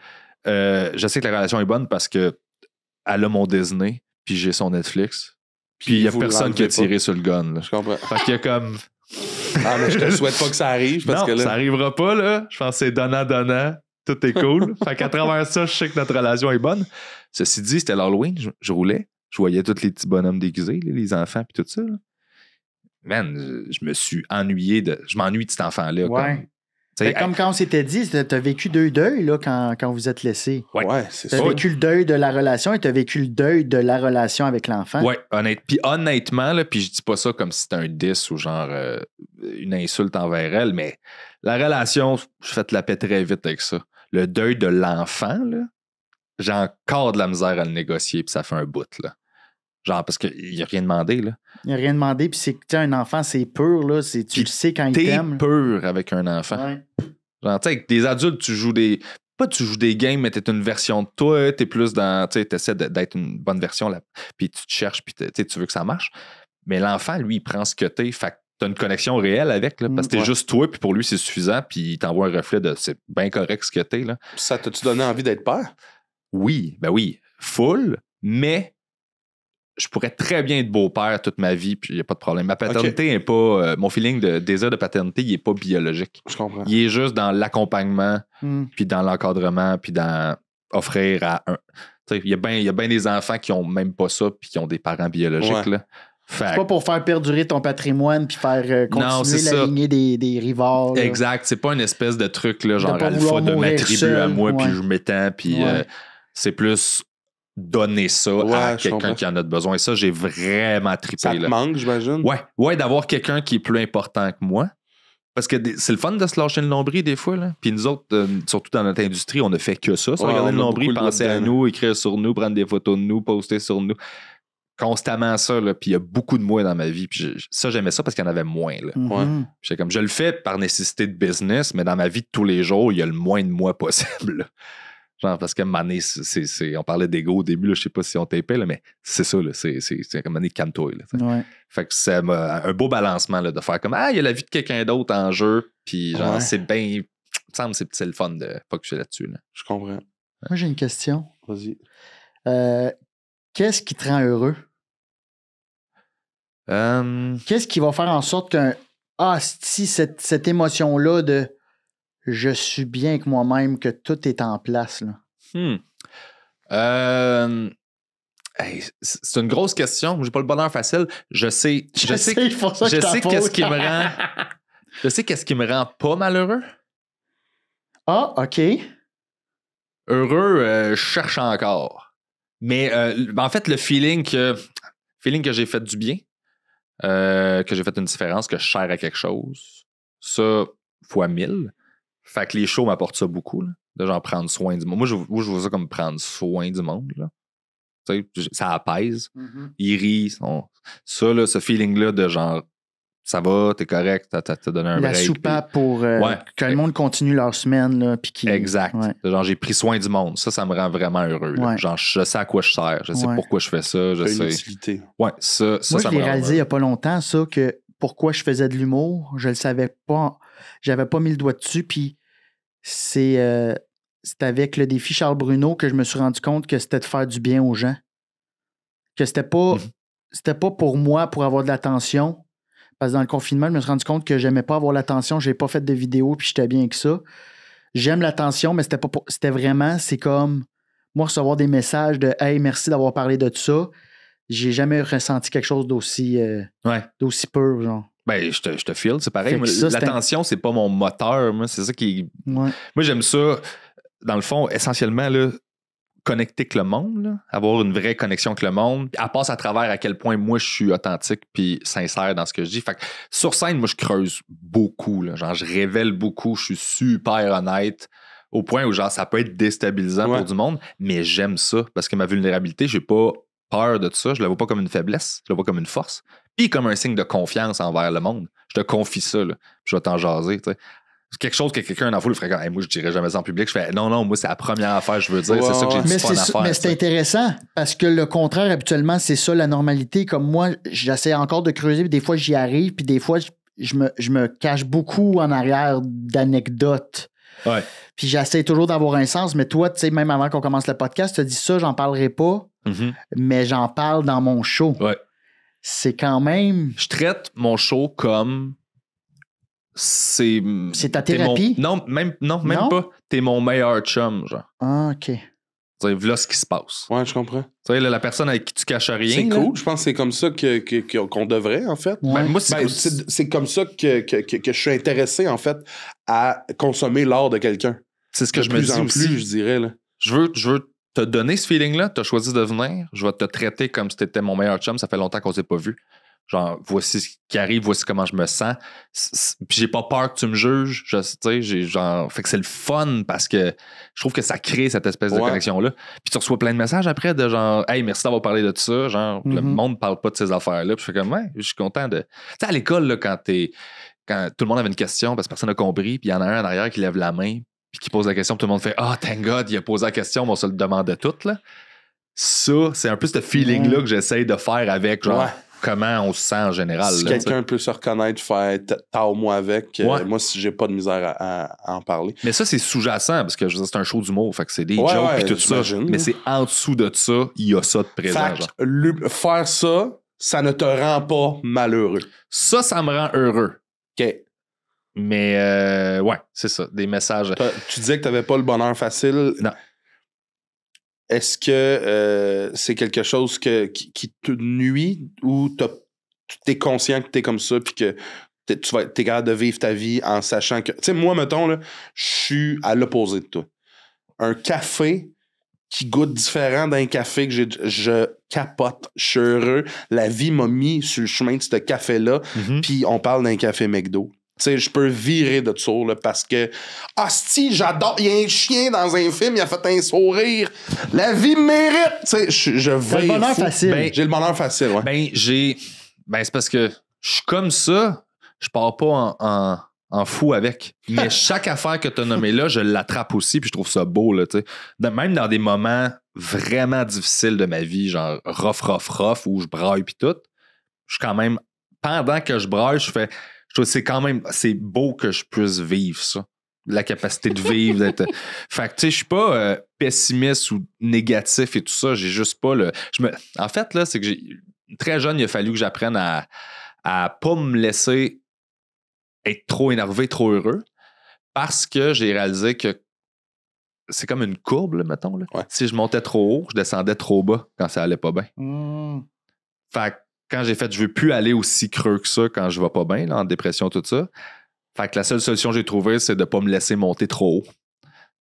je sais que la relation est bonne parce que elle a mon Disney, puis j'ai son Netflix. Puis il n'y a vous personne qui a l'enlevez pas. tiré sur le gun. Là. Je comprends. Fait qu'il y a comme. Ah, mais je te souhaite pas que ça arrive parce Non, que là. ça arrivera pas, là. Je pense que c'est donnant-donnant. Tout est cool. Fait qu'à travers ça, je sais que notre relation est bonne. Ceci dit, c'était l'Halloween. Je roulais. Je voyais tous les petits bonhommes déguisés, là, les enfants, puis tout ça. Là. Man, je me suis ennuyé de. Je m'ennuie de cet enfant-là. Ouais. Comme, Ben, comme quand on s'était dit, t'as vécu 2 deuils là, quand vous êtes laissés. Ouais, c'est T'as ça. vécu le deuil de la relation et t'as vécu le deuil de la relation avec l'enfant. Ouais, puis honnêtement, là, puis je dis pas ça comme si c'était un diss ou genre une insulte envers elle, mais la relation, je fais la paix très vite avec ça. Le deuil de l'enfant, là, j'ai encore de la misère à le négocier, puis ça fait un bout, là. Genre, parce qu'il a rien demandé, là. Il n'a rien demandé, puis c'est que tu sais, un enfant, c'est pur, là. Tu Puis le sais quand il T'es t'aime. pur avec un enfant. Ouais. Genre, tu sais, avec des adultes, tu joues des. Pas tu joues des games, mais t'es une version de toi, t'es plus dans. Tu sais, t'essaies d'être une bonne version, là, puis tu te cherches, puis tu veux que ça marche. Mais l'enfant, lui, il prend ce que t'es. Fait que t'as une connexion réelle avec, là, parce que t'es Ouais. juste toi, puis pour lui, c'est suffisant, puis il t'envoie un reflet de c'est bien correct ce que t'es, là. Ça t'a-tu donné envie d'être père? Oui, ben oui, full, mais je pourrais très bien être beau-père toute ma vie, puis il n'y a pas de problème. Ma paternité n'est pas. Mon feeling de désir de paternité, il n'est pas biologique. Je comprends. Il est juste dans l'accompagnement, puis dans l'encadrement, puis dans offrir à un. Tu sais, il y a bien des enfants qui n'ont même pas ça, puis qui ont des parents biologiques, Ouais. là. Fait C'est pas pour faire perdurer ton patrimoine puis faire Non, c'est continuer la ça. lignée des rivards. là. exact, c'est pas une espèce de truc, là, genre pas alpha vouloir de mourir m'attribuer seul, à moi, puis ouais. je m'étends, puis Ouais. c'est plus donner ça Ouais, à je quelqu'un comprends. qui en a besoin. Et ça, j'ai vraiment trippé. Ça te là. manque, j'imagine? Ouais, d'avoir quelqu'un qui est plus important que moi. Parce que c'est le fun de se lâcher le nombril des fois. Là. Puis nous autres, surtout dans notre industrie, on ne fait que ça. Ouais, Regarder on le a nombril, beaucoup penser à là-dedans. nous, écrire sur nous, prendre des photos de nous, poster sur nous. Constamment ça. Là. Puis il y a beaucoup de moi dans ma vie. Puis ça, j'aimais ça parce qu'il y en avait moins. Là. Mhm. Ouais. J'étais comme, je le fais par nécessité de business, mais dans ma vie de tous les jours, il y a le moins de moi possible. Là. Genre, parce qu'à un moment donné, on parlait d'ego au début, là, je sais pas si on tapait, là, mais c'est ça, là, c'est à un moment donné, calme-toi. Là, t'sais. Ouais. Fait que c'est un beau balancement là, de faire comme, il y a la vie de quelqu'un d'autre en jeu, puis genre, Ouais. c'est bien, il me semble que c'est le fun de focusser là-dessus. Là. Je comprends. Moi, j'ai une question. Vas-y. Qu'est-ce qui te rend heureux? Qu'est-ce qui va faire en sorte qu'un. Si cette émotion-là de je suis bien avec moi-même, que tout est en place. Là. Hey, c'est une grosse question. J'ai pas le bonheur facile. Je sais C'est pour ça que je t'en sais pose. qu'est-ce qui me rend. Je sais qu'est-ce qui me rend pas malheureux. Ah, OK. Heureux, je cherche encore. Mais en fait, le feeling que j'ai fait du bien, que j'ai fait une différence, que je sers à quelque chose, ça, fois 1000. Fait que les shows m'apportent ça beaucoup, là, de genre prendre soin du monde. Moi, je vois ça comme prendre soin du monde. Là. Tu sais, ça apaise. Ils rient. Ça, là, ce feeling-là de genre, ça va, t'es correct, t'as donné un La break. soupape pour Ouais. que le monde continue leur semaine. Là, puis Exact. Ouais. Genre, j'ai pris soin du monde. Ça me rend vraiment heureux. Là. Ouais. Genre, je sais à quoi je sers. Je sais Ouais. pourquoi je fais ça. Je T'as une sais. utilité. Ouais, ça Moi, ça je me l'ai rend réalisé il n'y heureux. a pas longtemps, ça, que pourquoi je faisais de l'humour, je le savais pas. J'avais pas mis le doigt dessus, puis c'est avec le défi Charles Bruno que je me suis rendu compte que c'était de faire du bien aux gens. Que c'était pas, c'était pas pour moi, pour avoir de l'attention. Parce que dans le confinement, je me suis rendu compte que j'aimais pas avoir l'attention, j'ai pas fait de vidéo, puis j'étais bien avec ça. J'aime l'attention, mais c'était pas c'était vraiment, c'est comme moi, recevoir des messages de « Hey, merci d'avoir parlé de ça », j'ai jamais ressenti quelque chose d'aussi pur, genre. Ben, je te file, c'est pareil. Fait que ça, L'attention, c'est pas mon moteur. Moi, c'est ça qui. Ouais. Moi, j'aime ça, dans le fond, essentiellement, là, connecter avec le monde, là, avoir une vraie connexion avec le monde. Elle passe à travers à quel point moi, je suis authentique puis sincère dans ce que je dis. Fait que sur scène, moi, je creuse beaucoup. Là. Genre, je révèle beaucoup. Je suis super honnête. Au point où, genre, ça peut être déstabilisant pour du monde, mais j'aime ça parce que ma vulnérabilité, j'ai pas peur de ça. Je la vois pas comme une faiblesse. Je la vois comme une force. Puis comme un signe de confiance envers le monde. Je te confie ça, là. Je vais t'en jaser, tu sais. C'est quelque chose que quelqu'un en foule ferait comme, hey, moi, je dirais jamais ça en public. Je fais, non, moi, c'est la première affaire que je veux dire. C'est ça que j'ai dit fun à faire. Mais c'est intéressant parce que le contraire, habituellement, c'est ça la normalité. Comme moi, j'essaie encore de creuser, puis des fois, j'y arrive, puis des fois, je me cache beaucoup en arrière d'anecdotes. Ouais. Puis j'essaie toujours d'avoir un sens, mais toi, tu sais, même avant qu'on commence le podcast, tu as dit ça, j'en parlerai pas, mais j'en parle dans mon show. Ouais. C'est quand même. Je traite mon show comme. C'est ta thérapie? Même pas. T'es mon meilleur chum, genre. Ah, OK. C'est voilà ce qui se passe. Ouais, je comprends. Tu sais, la personne avec qui tu caches rien. C'est là, cool. Je pense que c'est comme ça qu'on devrait, en fait. Ouais. moi, C'est comme ça que je suis intéressé, en fait, à consommer l'art de quelqu'un. c'est ce que De je me plus dis en aussi. plus, je dirais. Là. Je veux te donner ce feeling-là. Tu as choisi de venir. Je vais te traiter comme si tu étais mon meilleur chum. Ça fait longtemps qu'on s'est pas vu. Genre, voici ce qui arrive, voici comment je me sens. Puis j'ai pas peur que tu me juges. Tu sais, fait que c'est le fun parce que je trouve que ça crée cette espèce de connexion-là. Puis tu reçois plein de messages après de genre, hey, merci d'avoir parlé de ça. Genre, le monde parle pas de ces affaires-là. Puis je fais comme, ouais, je suis content de. Tu sais, à l'école, là, quand tout le monde avait une question parce que personne n'a compris, puis il y en a un en arrière qui lève la main, puis qui pose la question, puis tout le monde fait, ah, thank God, il a posé la question, mais on se le demandait tout, là. Ça, c'est un peu ce feeling-là que j'essaye de faire avec, genre. Comment on se sent en général. Si là, quelqu'un peut se reconnaître, faire tard moi avec, moi, si j'ai pas de misère à en parler. Mais ça, c'est sous-jacent parce que je veux dire, c'est un show d'humour. Fait que c'est des jokes et tout ça. Mais c'est en dessous de ça, il y a ça de présent. Faire ça, ça ne te rend pas malheureux. Ça me rend heureux. OK. Mais ouais, c'est ça. Des messages. Tu disais que tu n'avais pas le bonheur facile. Non. Est-ce que c'est quelque chose qui te nuit ou tu es conscient que tu es comme ça puis que tu es capable de vivre ta vie en sachant que... Tu sais, moi, mettons, là, je suis à l'opposé de toi. Un café qui goûte différent d'un café que je capote. Je suis heureux. La vie m'a mis sur le chemin de ce café-là. Puis on parle d'un café McDo. Tu sais, je peux virer de ça là, parce que si j'adore, il y a un chien dans un film, il a fait un sourire. La vie mérite. Tu sais, je vais. Le bonheur facile. J'ai le bonheur facile, ouais. C'est parce que je suis comme ça, je pars pas en fou avec. Mais chaque affaire que tu as nommée là, je l'attrape aussi, puis je trouve ça beau, là, tu sais. Même dans des moments vraiment difficiles de ma vie, genre rough, où je braille puis tout, je suis quand même, pendant que je braille, je trouve que c'est beau que je puisse vivre ça. La capacité de vivre, d'être. Fait que, tu sais, je suis pas pessimiste ou négatif et tout ça. J'ai juste pas le. En fait, là, c'est que très jeune, il a fallu que j'apprenne à pas me laisser être trop énervé, trop heureux. Parce que j'ai réalisé que c'est comme une courbe, là, mettons. Là. Ouais. Si je montais trop haut, je descendais trop bas quand ça allait pas bien. Fait que quand j'ai fait, je veux plus aller aussi creux que ça quand je vais pas bien, là, en dépression, tout ça. Fait que la seule solution que j'ai trouvée, c'est de pas me laisser monter trop haut.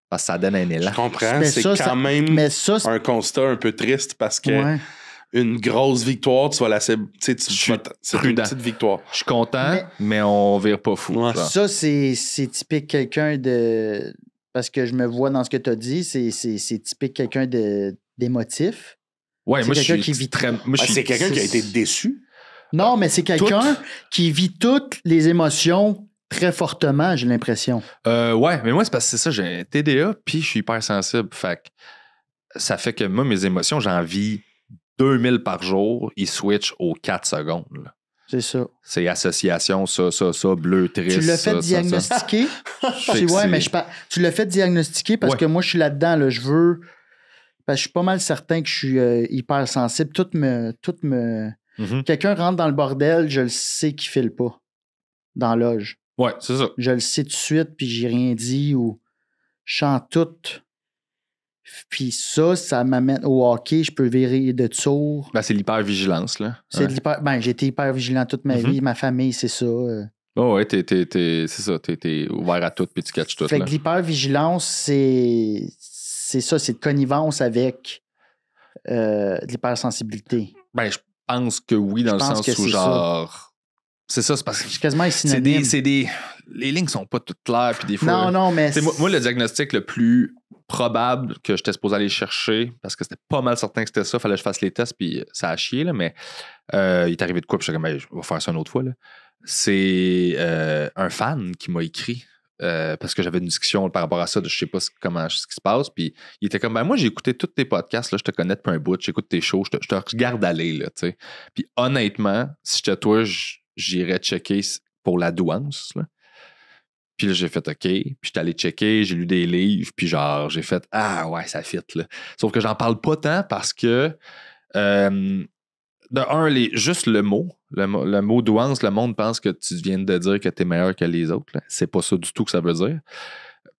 Parce que ça donne un élan. Je comprends. Mais c'est ça, quand même c'est un constat un peu triste parce que une grosse victoire, tu vas la... C'est une petite victoire. Je suis content, mais on vire pas fou. Ouais. Ça, c'est typique quelqu'un de... Parce que je me vois dans ce que tu as dit, c'est typique quelqu'un d'émotif. Ouais, moi, je suis qui vit très... C'est quelqu'un qui a été déçu. Non, mais c'est quelqu'un qui vit toutes les émotions très fortement, j'ai l'impression. Ouais, mais moi, c'est parce que c'est ça, j'ai un TDA, puis je suis hyper sensible. Fait que ça fait que moi, mes émotions, j'en vis 2000 par jour. Ils switchent aux 4 secondes. Là. C'est ça. C'est association, ça, bleu, triste. Tu l'as fait diagnostiquer? Tu l'as fait diagnostiquer parce que moi, je suis là-dedans. Là, je veux... Parce que je suis pas mal certain que je suis hyper sensible. Tout me... Quelqu'un rentre dans le bordel, je le sais qu'il file pas dans la loge. Ouais, c'est ça. Je le sais tout de suite, puis j'ai rien dit ou je sens tout Puis ça m'amène au hockey. Je peux virer de tour. Ben, c'est l'hypervigilance, là. C'est de l'hyper... Ben, j'ai été hyper vigilant toute ma vie. Ma famille, c'est ça. Oh, ouais, c'est ça. T'es ouvert à tout puis tu catches tout. Fait là. que l'hypervigilance, c'est ça, c'est de connivence avec de l'hypersensibilité. Ben, je pense que oui, dans le sens où, genre. C'est ça, c'est parce que. C'est quasiment synonyme. Les lignes sont pas toutes claires, puis des fois. Non, mais. Moi, le diagnostic le plus probable que j'étais supposé aller chercher, parce que c'était pas mal certain que c'était ça, fallait que je fasse les tests, puis ça a chié, là, mais il est arrivé de quoi, puis je suis comme, je vais faire ça une autre fois, là. C'est un fan qui m'a écrit. Parce que j'avais une discussion par rapport à ça, je sais pas ce qui se passe, puis il était comme, moi j'ai écouté tous tes podcasts, là, je te connais depuis un bout, j'écoute tes shows, je te regarde aller, là, tu sais. Puis honnêtement, si j'étais toi, j'irais checker pour la douance, là. Puis là, j'ai fait OK, puis j'étais allé checker, j'ai lu des livres, puis genre, j'ai fait, ouais, ça fit, là. Sauf que j'en parle pas tant parce que, de un, juste le mot douance, le monde pense que tu viens de dire que t'es meilleur que les autres. Là. C'est pas ça du tout que ça veut dire.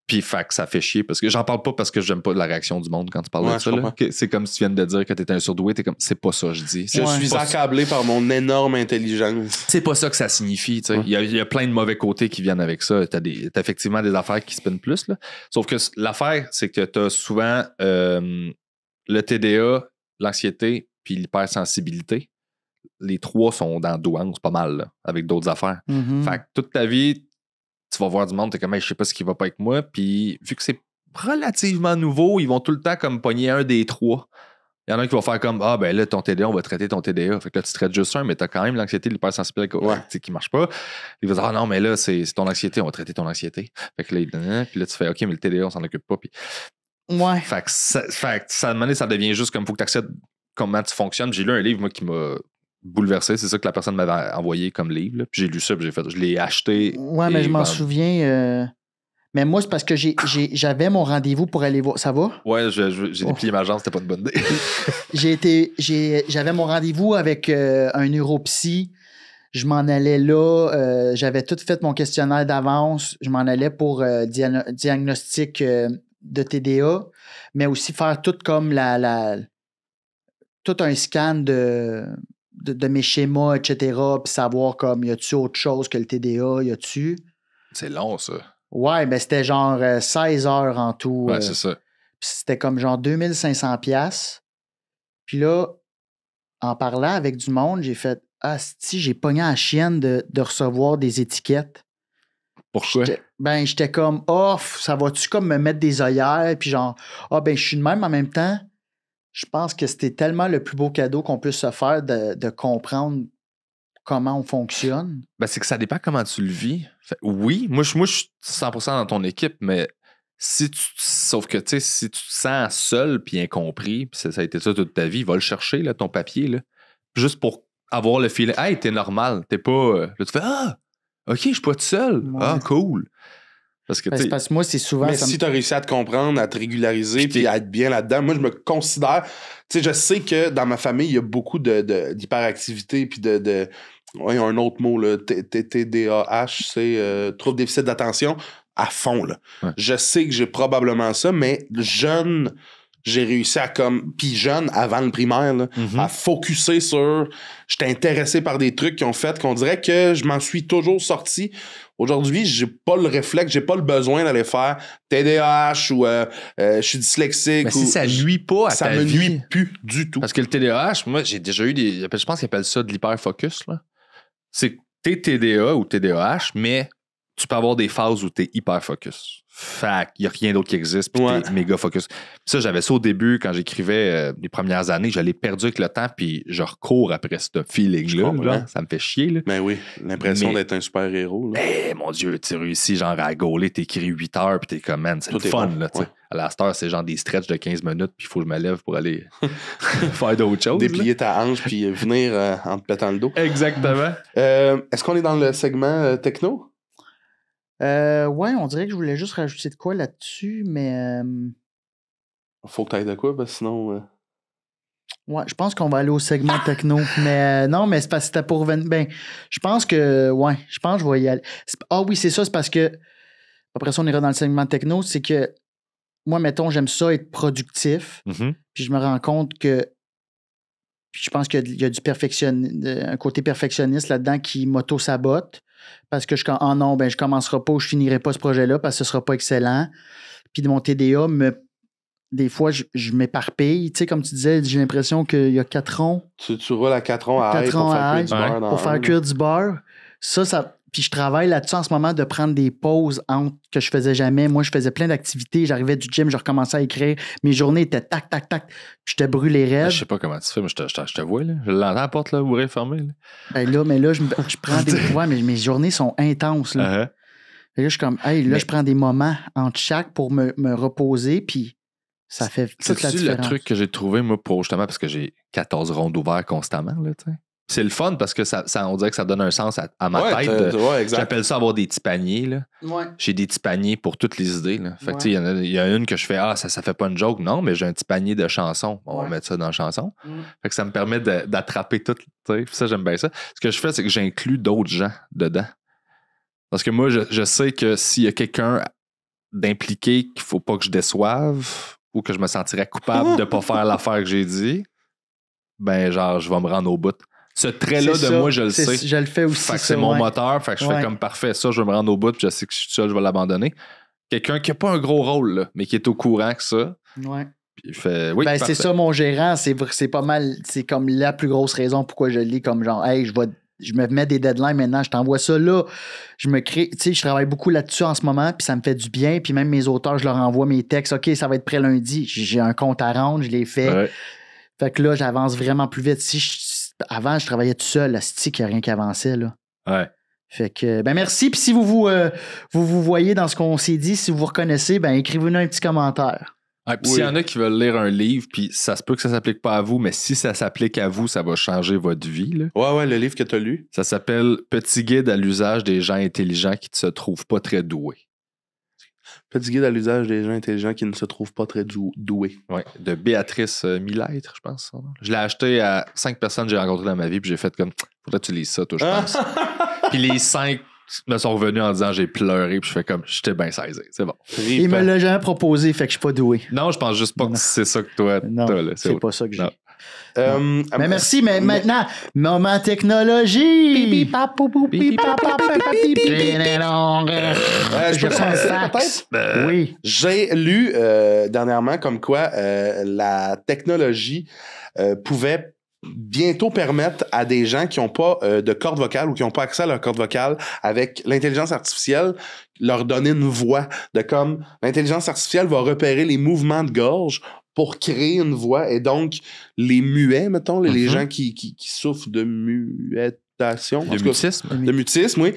Puis, fait que ça fait chier parce que j'en parle pas parce que j'aime pas la réaction du monde quand tu parles de ça. Là. C'est comme si tu viens de dire que t'étais un surdoué. T'es comme, c'est pas ça, je dis. Je suis accablé par mon énorme intelligence. C'est pas ça que ça signifie. Il y a plein de mauvais côtés qui viennent avec ça. T'as effectivement des affaires qui spinent plus. Là. Sauf que l'affaire, c'est que t'as souvent le TDA, l'anxiété, puis l'hypersensibilité. Les trois sont dans douance pas mal, là, avec d'autres affaires. Mm-hmm. Fait que toute ta vie, tu vas voir du monde, t'es comme, je sais pas ce qui va pas avec moi. Puis vu que c'est relativement nouveau, ils vont tout le temps comme pogner un des trois. Il y en a un qui va faire comme, ben là, ton TDA, on va traiter ton TDA. Fait que là, tu traites juste un, mais t'as quand même l'anxiété, l'hypersensibilité qui marche pas. Il va dire, non, mais là, c'est ton anxiété, on va traiter ton anxiété. Fait que là, puis là, tu fais, OK, mais le TDA, on s'en occupe pas. Puis... Ouais. Fait que ça, à un moment donné, ça devient juste comme, faut que tu acceptes comment tu fonctionnes. J'ai lu un livre, moi, qui m'a bouleversé. C'est ça que la personne m'avait envoyé comme livre. Là. Puis j'ai lu ça, puis je l'ai acheté. Ouais, mais je m'en souviens. Mais moi, c'est parce que j'avais mon rendez-vous pour aller voir. Ça va? Ouais, j'ai déplié ma jambe, c'était pas une bonne idée. J'avais mon rendez-vous avec un neuropsy. Je m'en allais là. J'avais tout fait mon questionnaire d'avance. Je m'en allais pour diagnostic de TDA, mais aussi faire tout comme tout un scan de mes schémas, etc., puis savoir comme, y a-tu autre chose que le TDA, y a-tu? C'est long, ça. Ouais, ben c'était genre 16 heures en tout. Ouais, c'est ça. Puis c'était comme genre 2500$. Puis là, en parlant avec du monde, j'ai fait, si j'ai pogné à la chienne de recevoir des étiquettes. Pourquoi? J'étais comme, ça va-tu comme me mettre des œillères? Puis genre, je suis de même en même temps. Je pense que c'était tellement le plus beau cadeau qu'on peut se faire de comprendre comment on fonctionne. Ben, c'est que ça dépend comment tu le vis. Oui, moi, je suis 100% dans ton équipe, mais sauf que, tu sais, si tu te sens seul puis incompris, puis ça a été ça toute ta vie, va le chercher, là, ton papier, là, juste pour avoir le feeling. Hey, t'es normal, t'es pas... Là, tu fais, OK, je suis pas tout seul. Ouais. Cool. Parce que moi, c'est souvent... Mais si tu as réussi à te comprendre, à te régulariser puis à être bien là-dedans, moi, je me considère... Tu sais, je sais que dans ma famille, il y a beaucoup d'hyperactivité puis il y a un autre mot, là, TDAH, c'est trouble déficit d'attention à fond, là. Ouais. Je sais que j'ai probablement ça, mais jeune... J'ai réussi à puis jeune, avant le primaire, là, à focusser sur... J'étais intéressé par des trucs qu'on dirait que je m'en suis toujours sorti. Aujourd'hui, j'ai pas le réflexe, j'ai pas le besoin d'aller faire TDAH ou je suis dyslexique. Mais si ça nuit pas à ta vie... Ça me nuit plus du tout. Parce que le TDAH, moi, j'ai déjà eu je pense qu'ils appellent ça de l'hyperfocus, là. C'est que t'es TDA ou TDAH, mais tu peux avoir des phases où t'es hyperfocus. Fait qu'il n'y a rien d'autre qui existe, puis t'es méga focus. Puis ça, j'avais ça au début, quand j'écrivais les premières années, je l'ai perdu avec le temps, puis je recours après ce feeling-là. Genre, ça me fait chier. Là. Ben oui, l'impression d'être un super-héros. Mon Dieu, tu réussis genre à gauler, t'écris 8 heures, puis t'es comme, man, c'est le fun. Bon, là, à la star, c'est genre des stretches de 15 minutes, puis il faut que je me lève pour aller faire d'autres choses. Déplier ta hanche, puis venir en te pétant le dos. Exactement. Est-ce qu'on est dans le segment techno? Ouais, on dirait que je voulais juste rajouter de quoi là-dessus, mais... Faut que t'ailles de quoi, parce que sinon... Ouais, je pense qu'on va aller au segment techno. Mais non, mais c'est parce que c'était pour... Ben, je pense que... Ouais, je pense que je vais y aller. Oui, c'est ça, c'est parce que... Après ça, on ira dans le segment techno. C'est que moi, mettons, j'aime ça être productif. Mhm. Puis je me rends compte que je pense qu'il y a un côté perfectionniste là-dedans qui m'auto-sabote parce que non, je commencerai pas ou je finirai pas ce projet-là parce que ce sera pas excellent. Puis de mon TDA, des fois, je m'éparpille. Tu sais, comme tu disais, j'ai l'impression qu'il y a 4 ronds. Tu roules à 4 ronds à ail pour faire cuire du beurre. Pour faire cuire du beurre. Ça... Puis je travaille là-dessus en ce moment de prendre des pauses entre que je faisais jamais. Moi, je faisais plein d'activités. J'arrivais du gym, je recommençais à écrire. Mes journées étaient tac, tac, tac. Puis je te brûlais les rêves. Je sais pas comment tu fais, mais je te vois, là. Je l'entends, la porte, là, ouvrir, fermée, là. Mais là, je prends des... Ouais, mais mes journées sont intenses, là. Et là, je suis comme, je prends des moments entre chaque pour me reposer, puis ça fait toute la différence. C'est le truc que j'ai trouvé, moi, pour justement, parce que j'ai 14 rondes ouvertes constamment, là, tu sais. C'est le fun parce que on dirait que ça donne un sens à ma tête. J'appelle ça avoir des petits paniers. Là. Ouais. J'ai des petits paniers pour toutes les idées. Là. Fait que, il y a une que je fais, ça fait pas une joke. Non, mais j'ai un petit panier de chansons. On va mettre ça dans la chanson. Fait que ça me permet d'attraper tout. Ça, j'aime bien ça. Ce que je fais, c'est que j'inclus d'autres gens dedans. Parce que moi, je sais que s'il y a quelqu'un d'impliqué qu'il faut pas que je déçoive ou que je me sentirais coupable de pas faire l'affaire que j'ai dit, ben genre, je vais me rendre au bout. Ce trait-là de moi, je le sais. Je le fais aussi. Fait que c'est mon moteur. Fait que je fais comme parfait. Ça, je vais me rendre au bout. Puis je sais que je suis seul, je vais l'abandonner. Quelqu'un qui n'a pas un gros rôle, là, mais qui est au courant que ça. Ouais. Puis il fait. Oui, c'est ça, mon gérant. C'est pas mal. C'est comme la plus grosse raison pourquoi je le lis comme genre, hey, je me mets des deadlines maintenant, je t'envoie ça là. Je me crée. Tu sais, je travaille beaucoup là-dessus en ce moment, puis ça me fait du bien. Puis même mes auteurs, je leur envoie mes textes. OK, ça va être prêt lundi. J'ai un compte à rendre, je l'ai fait. Ouais. Fait que là, j'avance vraiment plus vite. Avant, je travaillais tout seul. Il n'y a rien qui avançait, là. Ouais. Fait que, merci. Puis si vous voyez dans ce qu'on s'est dit, si vous vous reconnaissez, écrivez-nous un petit commentaire. Ah, puis s'il y en a qui veulent lire un livre, puis ça se peut que ça s'applique pas à vous, mais si ça s'applique à vous, ça va changer votre vie. Là. Ouais, le livre que tu as lu. Ça s'appelle Petit guide à l'usage des gens intelligents qui ne se trouvent pas très doués. Petit guide à l'usage des gens intelligents qui ne se trouvent pas très doués. Oui, de Béatrice Millettre, je pense. Je l'ai acheté à 5 personnes que j'ai rencontrées dans ma vie, puis j'ai fait comme, faudrait que tu lises ça, toi, je pense. Puis les 5 me sont revenus en disant, j'ai pleuré, puis je fais comme, j'étais bien saisi, c'est bon. Il me l'a jamais proposé, fait que je suis pas doué. Non, je pense juste pas que c'est ça que toi, t'as. Là. C'est pas ça que j'ai. Mais merci, mais maintenant, moment technologie. Oui. J'ai lu dernièrement comme quoi la technologie pouvait bientôt permettre à des gens qui n'ont pas de corde vocale ou qui n'ont pas accès à leur corde vocale avec l'intelligence artificielle, leur donner une voix. De comme l'intelligence artificielle va repérer les mouvements de gorge pour créer une voix. Et donc, les muets, mettons, les gens qui souffrent de mutation. De mutisme, oui.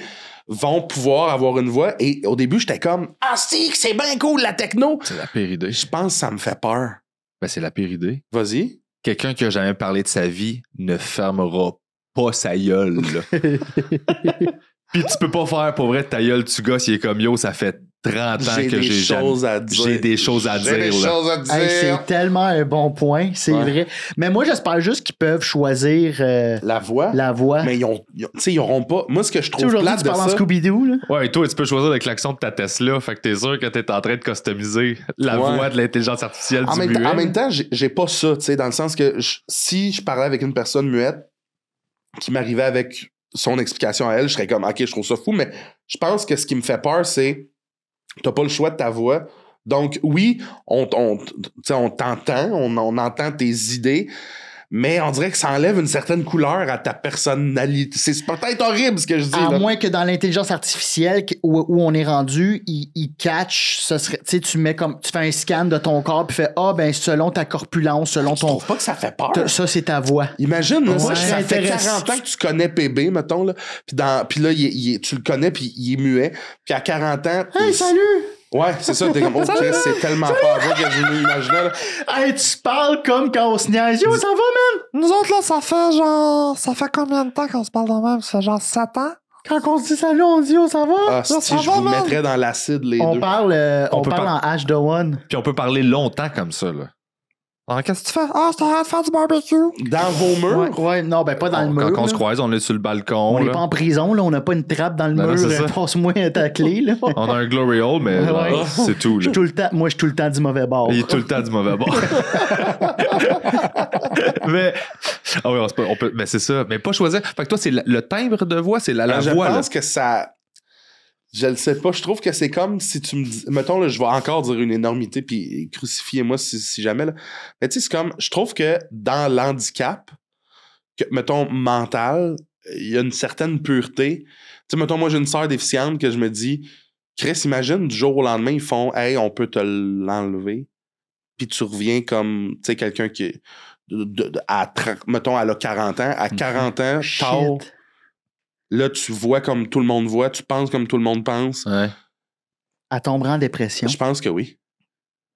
Vont pouvoir avoir une voix. Et au début, j'étais comme, c'est bien cool, la techno. C'est la pire idée. Je pense que ça me fait peur. Ben, c'est la pire idée. Vas-y. Quelqu'un qui a jamais parlé de sa vie ne fermera pas sa gueule. Puis tu peux pas faire pour vrai ta gueule, tu gosses, il est comme yo, ça fait 30 ans que j'ai des choses à dire. Hey, c'est tellement un bon point, c'est vrai. Mais moi, j'espère juste qu'ils peuvent choisir la voix. Mais ils auront pas. Moi, ce que je trouve plate de ça. Tu parles en Scooby-Doo, là. Ouais, et toi, tu peux choisir le klaxon de ta Tesla. Fait que t'es sûr que t'es en train de customiser la voix de l'intelligence artificielle du muet. En même temps, j'ai pas ça, tu sais, dans le sens que si je parlais avec une personne muette qui m'arrivait avec son explication à elle, je serais comme, OK, je trouve ça fou, mais je pense que ce qui me fait peur, c'est t'as pas le choix de ta voix. Donc, oui, on t'entend, on entend tes idées, mais on dirait que ça enlève une certaine couleur à ta personnalité. C'est peut-être horrible ce que je dis. À moins que dans l'intelligence artificielle où on est rendu, il catch, ce serait, tu sais, tu fais un scan de ton corps puis fais selon ta corpulence, selon ton. Je trouve pas que ça fait peur. Ça, c'est ta voix. Imagine, là, ça fait 40 ans que tu connais PB, mettons, là. Puis là, tu le connais puis il est muet. Puis à 40 ans. Hey, salut! Ouais, c'est ça, t'es comme, c'est tellement pas vrai que je m'imaginais, là. Hey, tu parles comme quand on se niaise. Yo, ça va, man? Nous autres, là, ça fait combien de temps qu'on se parle de même? Ça fait genre 7 ans? Quand on se dit salut, on dit ça va? Ah, si je vous mettrais dans l'acide, les deux. On parle en H de One. Puis on peut parler longtemps comme ça, là. Ah, qu'est-ce que tu fais? Ah, c'est en train de faire du barbecue. Dans vos murs? Ouais, non, ben pas dans le mur. Quand on se là. croise, on est sur le balcon. On n'est là. pas en prison, là. On n'a pas une trappe dans le Non, mur. non, c'est ça. Passe-moi ta clé, là. On a un glory hole, mais Ouais. là, c'est tout. Là. Moi, je suis tout le temps du mauvais bord. Il est tout le temps du mauvais bord. mais ah oui, mais c'est ça. Mais pas choisir. Fait que toi, c'est le timbre de voix, c'est la Je voix. pense là. que ça... Je le sais pas. Je trouve que c'est comme si tu me dis... Mettons, là, je vais encore dire une énormité, puis crucifiez-moi si jamais. Là. Mais tu sais, c'est comme... Je trouve que dans l'handicap, que, mettons, mental, il y a une certaine pureté. Tu sais, mettons, moi, j'ai une sœur déficiente que je me dis... Chris, imagine, du jour au lendemain, ils font « Hey, on peut te l'enlever. » Puis tu reviens comme, tu sais, quelqu'un qui est... mettons, elle a 40 ans. À 40 ans, tard... Shit. Là, tu vois comme tout le monde voit, tu penses comme tout le monde pense. Ouais. Elle tombera en dépression. Je pense que oui.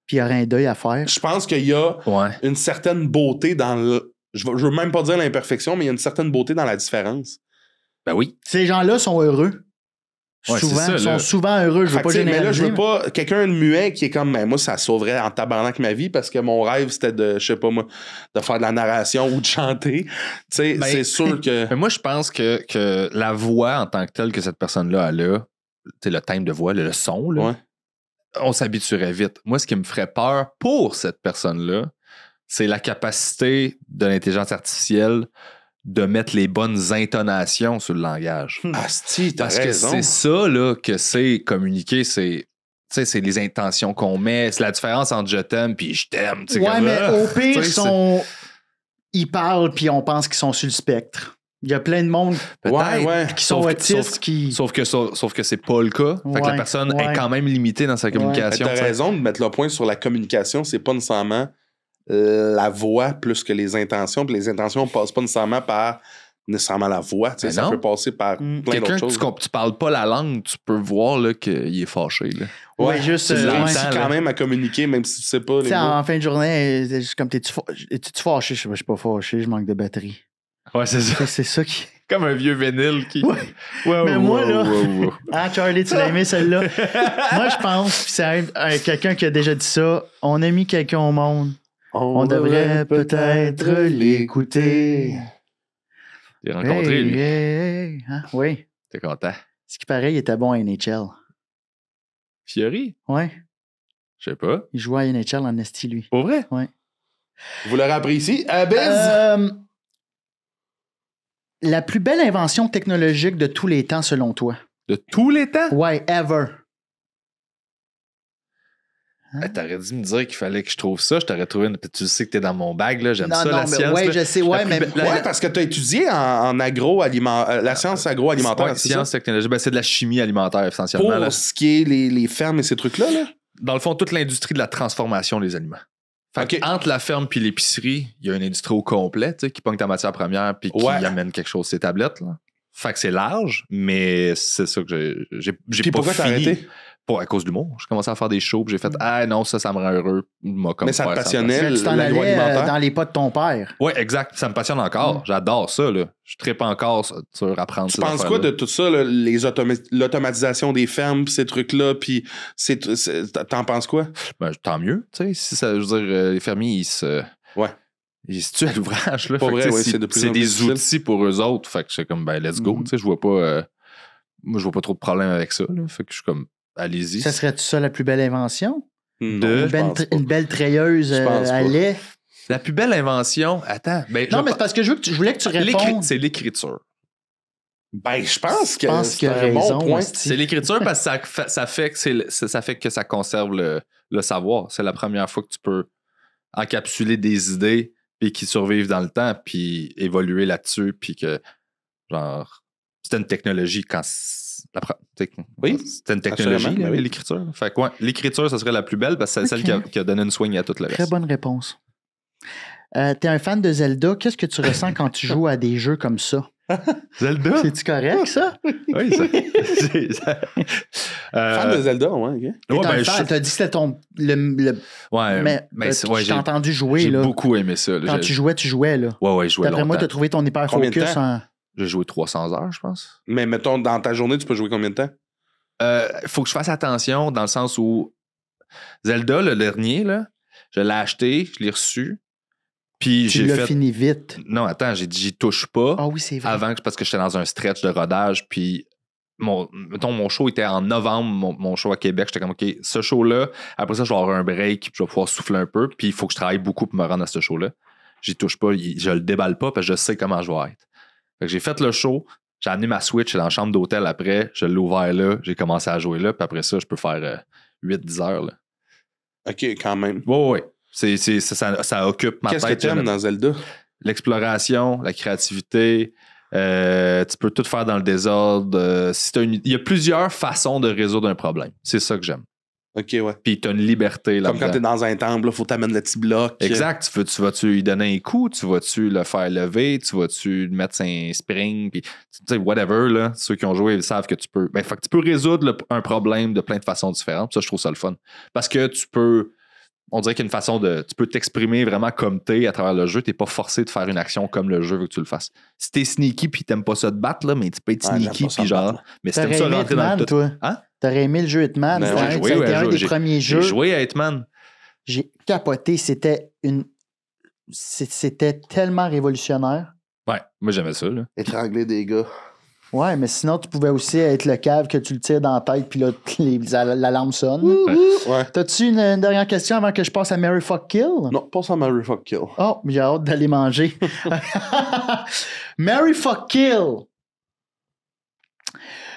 Puis il y aurait un deuil à faire. Je pense qu'il y a Ouais. une certaine beauté dans le... Je veux même pas dire l'imperfection, mais il y a une certaine beauté dans la différence. Ben oui. Ces gens-là sont heureux. Ouais, souvent, c'est ça, ils sont là. souvent heureux. Je veux Fait pas que, tu sais, mais là, je veux généraliser. pas... Quelqu'un de muet qui est comme, ben, moi, ça sauverait en tabarnak ma vie parce que mon rêve, c'était de, je sais pas moi, de faire de la narration ou de chanter. Tu sais, Ben, c'est sûr que... Mais moi, je pense que la voix en tant que telle que cette personne-là elle a, tu sais, le timbre de voix, le son, là, Ouais. on s'habituerait vite. Moi, ce qui me ferait peur pour cette personne-là, c'est la capacité de l'intelligence artificielle de mettre les bonnes intonations sur le langage. Asti, t'as Parce raison. que c'est ça là, que c'est communiquer, c'est. Tu sais, c'est les intentions qu'on met. C'est la différence entre je t'aime puis je t'aime. tu sais, Ouais, comme, mais ah, au pire, tu sais, ils parlent puis on pense qu'ils sont sur le spectre. Il y a plein de monde peut-être. Ouais, ouais. qui sont autistes qui. Sauf que c'est pas le cas. Fait que la Ouais, personne ouais. est quand même limitée dans sa Mais communication. t'as tu sais. raison de mettre le point sur la communication, c'est pas nécessairement la voix plus que les intentions. Puis les intentions passent pas nécessairement par la voix. Tu sais, Ben ça non. peut passer par plein Quelqu'un d'autres que choses. tu parles pas la langue, tu peux voir là, qu'il est fâché. Là. Ouais, juste. Tu l'entends, réussis là. quand même à communiquer, même si tu sais pas Tu les sais, mots. en fin de journée, c'est juste comme es-tu fâché? Je suis pas fâché, je manque de batterie. Ouais, c'est ça. C'est ça qui. Comme un vieux vinyle qui. Ouais. Mais moi, là- ouais. Ah, Charlie, tu l'as aimé celle-là? Moi, je pense, puis c'est quelqu'un qui a déjà dit ça, on a mis quelqu'un au monde. On devrait peut-être l'écouter. T'es rencontré, lui. Hey. Hein? Oui. T'es content. Ce qui paraît, il était bon à NHL. Fiori? Ouais. Je sais pas. Il jouait à NHL en esti, lui. Pour vrai? Vous l'aurez appris ici. Biz! La plus belle invention technologique de tous les temps, selon toi? De tous les temps? Ouais, ever. Hey, t'aurais dû me dire qu'il fallait que je trouve ça. Je t'aurais trouvé une. Tu sais que t'es dans mon bag, là. J'aime Non, ça, non, la mais science. ouais, là. je sais, ouais, La mais. plus belle- Ouais, parce que tu as étudié en agroalimentaire, la science agroalimentaire, Ouais, c'est science, ça? technologie. Ben, c'est de la chimie alimentaire, essentiellement. Pour là. ce qui est les fermes et ces trucs-là, là? Dans le fond, toute l'industrie de la transformation des aliments. Fait que Ok. entre la ferme puis l'épicerie, il y a une industrie au complet, tu sais, qui pogne ta matière première puis qui Ouais. amène quelque chose sur ses tablettes. Là. Fait que c'est large, mais c'est ça que j'ai Puis pas pourquoi t'as fini. arrêté? Pour, à cause du l'humour. J'ai commencé à faire des shows, puis j'ai fait ah non, ça me rend heureux. Moi, comme Mais ça te faire passionnait? Tu t'en allais l'agroalimentaire? dans les pas de ton père. Ouais, exact. Ça me passionne encore. J'adore ça. Là. Je trippe encore sur apprendre Tu ces penses quoi affaires-là. de tout ça, là, l'automatisation des fermes, pis ces trucs-là, puis t'en penses quoi? Ben, tant mieux. Tu sais, si ça, je veux dire, les fermiers, ils se. Ouais. Ils se tuent à l'ouvrage. Là. Pas Fait que, vrai, tu sais, ouais, si- c'est de plus c'est en plus des difficile. outils pour eux autres. Fait que je suis comme, ben, let's go. Mhm. Tu sais, je vois pas. Moi, je vois pas trop de problème avec ça. Là. Fait que je suis comme, allez-y. Ça serait-tu ça la plus belle invention? Non, je pense pas. Une belle treilleuse Je pense à pas. lait? La plus belle invention. Attends. Ben, Non, mais c'est parce que je voulais que tu répondes. c'est l'écriture. Ben, je pense que Je pense c'est qu'il a un bon raison, point. hostie. C'est l'écriture parce que ça fait que ça conserve le savoir. C'est la première fois que tu peux encapsuler des idées puis qui survivent dans le temps puis évoluer là-dessus puis que genre c'était une technologie quand Oui, c'était une technologie absolument, là, ben oui. l'écriture. Fait que ouais, l'écriture ça serait la plus belle parce que c'est celle qui a donné une swing à tout le reste. Très bonne réponse. T'es un fan de Zelda. Qu'est-ce que tu ressens quand tu joues à des jeux comme ça? Zelda. C'est-tu correct, ça? Oui, ça. Fan de Zelda, ouais, ok. T'es ouais, un ben, fan. T'as dit que c'était ton... ouais, Mais ouais, je t'ai entendu jouer, j'ai là. beaucoup aimé ça. là. Quand tu jouais, là. Ouais, je jouais D'après moi, longtemps. t'as trouvé ton Combien de hyper-focus temps? en... J'ai joué 300 heures, je pense. Mais mettons, dans ta journée, tu peux jouer combien de temps? Faut que je fasse attention dans le sens où Zelda, le dernier, là, Je l'ai acheté, je l'ai reçu. Puis Tu j'ai l'as fait. fini vite. Non, attends, j'ai dit, j'y touche pas. Ah oui, c'est vrai. Avant, parce que j'étais dans un stretch de rodage. Puis mon show était en novembre, mon show à Québec. J'étais comme, OK, ce show-là, après ça, je vais avoir un break, puis je vais pouvoir souffler un peu. Puis il faut que je travaille beaucoup pour me rendre à ce show-là. J'y touche pas, je le déballe pas, parce que je sais comment je vais être. Fait que j'ai fait le show, j'ai amené ma Switch dans la chambre d'hôtel après, je l'ai ouvert là, j'ai commencé à jouer là, puis après ça, je peux faire 8-10 heures. Là. OK, quand même. Ouais. Ça occupe ma Qu'est-ce que tête. t'aimes dans Zelda? L'exploration, la créativité. Tu peux tout faire dans le désordre. Il y a plusieurs façons de résoudre un problème. C'est ça que j'aime. OK, ouais. Puis tu as une liberté là. Comme quand t'es dans un temple, il faut t'amener le petit bloc. Exact. Tu vas-tu lui donner un coup? Tu vas-tu le faire lever? Tu vas-tu le mettre un spring? Puis, tu sais, whatever, là. Ceux qui ont joué, ils savent que tu peux. Fait que tu peux résoudre un problème de plein de façons différentes. Ça, je trouve ça le fun. Parce que tu peux. On dirait qu'il y a une façon de. Tu peux t'exprimer vraiment comme t'es à travers le jeu. T'es pas forcé de faire une action comme le jeu veut que tu le fasses. Si t'es sneaky puis t'aimes pas ça te battre, là, mais tu peux être Ouais, sneaky j'aime pas ça puis me genre. battre. Mais si t'aimes T'aurais ça aimé rentrer dans Hitman, le tout. toi? Hein? T'aurais aimé le jeu Hitman? Ben Ça ouais, a J'ai été joué, ouais, un des j'ai- premiers J'ai jeux. joué à Hitman. J'ai capoté. C'était tellement révolutionnaire. Ouais, moi j'aimais ça. Là. Étrangler des gars. Ouais, mais sinon, tu pouvais aussi être le cave que tu le tires dans la tête, puis là, la lampe sonne. Ouais. T'as-tu une dernière question avant que je passe à Mary Fuck Kill? Non, pas ça, Mary Fuck Kill. Oh, j'ai hâte d'aller manger. Mary Fuck Kill.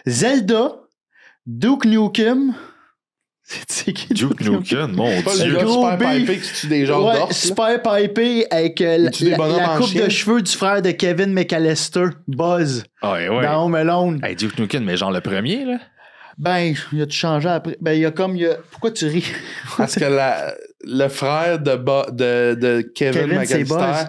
Zelda, Duke Nukem. C'est qui Duke Nukem, mon Pas Dieu. le gars gros super beef. pipé qui tue des genres Ouais, d'orques. là. super pipé avec Il-tu des bonhommes la en coupe chien? de cheveux du frère de Kevin McAllister, Buzz, Ouais. dans Home Alone. Hey, Duke Nukem, mais genre le premier, là. Ben, il a-tu changé après? Ben, il y a comme... Pourquoi tu ris? Parce que le frère de Kevin Kevin, c'est McAllister, Buzz.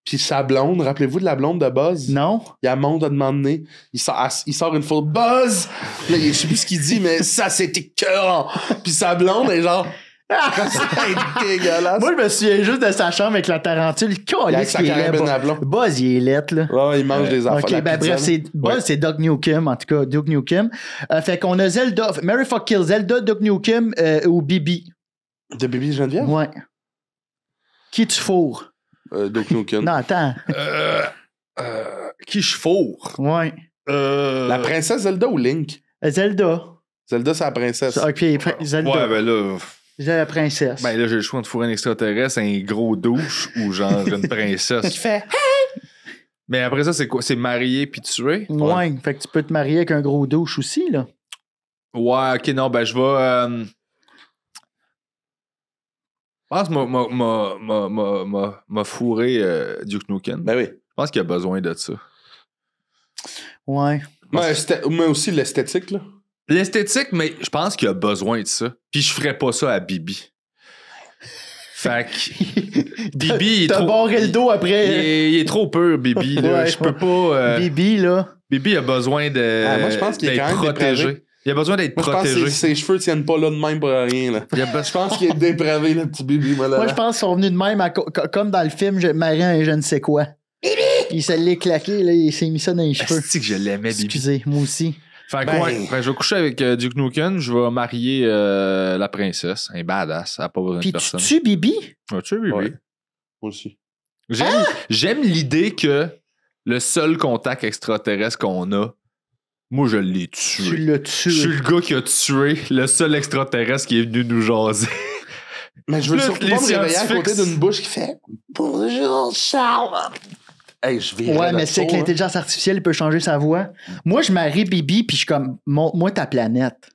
puis sa blonde, rappelez-vous de la blonde de Buzz? Non? Il y a monte à demander, il sort une photo Buzz! Là, je sais plus ce qu'il dit, mais ça, c'était écœurant! Puis sa blonde est genre... c'est dégueulasse! Moi, je me souviens juste de sa chambre avec la tarentule. Il a avec sa carabine à plomb. Buzz, il est lettre, là. Ouais, il mange des affaires. Ok, la ben pizza, bref, là. Buzz, Ouais. c'est Duke Nukem, en tout cas, Duke Nukem. Fait qu'on a Zelda, Mary Fuck Kill, Zelda, Duke Nukem ou Bibi. De Baby Geneviève? Ouais. Qui tu fourres? Duke Nukem. Non, attends. Qui je fourre? Ouais. La princesse Zelda ou Link? Zelda. Zelda, c'est la princesse. Ok, Zelda. Ouais, ben là. J'ai la princesse. Ben là, j'ai le choix de fourrer un extraterrestre, un gros douche ou genre une princesse. Qui fait? Mais après ça, c'est quoi? C'est marié puis tué? Ouais. Fait que tu peux te marier avec un gros douche aussi, là. Ouais, ok, non, ben je vais. Je pense que m'a fourré Duke Nukem. Ben oui. Je pense qu'il a besoin de ça. Ouais. Mais aussi l'esthétique, là. L'esthétique, mais je pense qu'il a besoin de ça. Puis je ferais pas ça à Bibi. Fait que Bibi, il est T'as trop... barré le dos après. Il est trop pur, Bibi. Là. Ouais, Je peux pas... Bibi, là. Bibi a besoin de Ah, moi, je pense qu'il est d'être quand même protégé. dépravé. Il a besoin d'être Moi, je pense protégé. que ses cheveux tiennent pas là de même pour rien, là. Je pense qu'il est dépravé, le petit Bibi. Moi, Moi, je pense qu'ils sont venus de même, comme dans le film Marin et je ne sais quoi. Il se l'est claqué, là, il s'est mis ça dans les cheveux. C'est que je l'aimais, Bibi. Excusez, moi aussi. Fait que Ben- ouais, je vais coucher avec Duke Nukem, je vais marier la princesse. Un badass, elle a pas besoin Puis de tu personne. tues Bibi? Ouais, tu sais, Bibi. Ouais. Moi aussi. J'aime l'idée que le seul contact extraterrestre qu'on a, moi, je l'ai Tu tué. l'as Je suis tué. le gars qui a tué le seul extraterrestre qui est venu nous jaser. Mais je veux Plus surtout les pas me réveiller à scientifiques- côté d'une bouche qui fait Bonjour, Charles. Hey, je vais. Ouais, mais c'est que l'intelligence artificielle peut changer sa voix. Moi, je marie Bibi, puis je suis comme, montre-moi ta planète.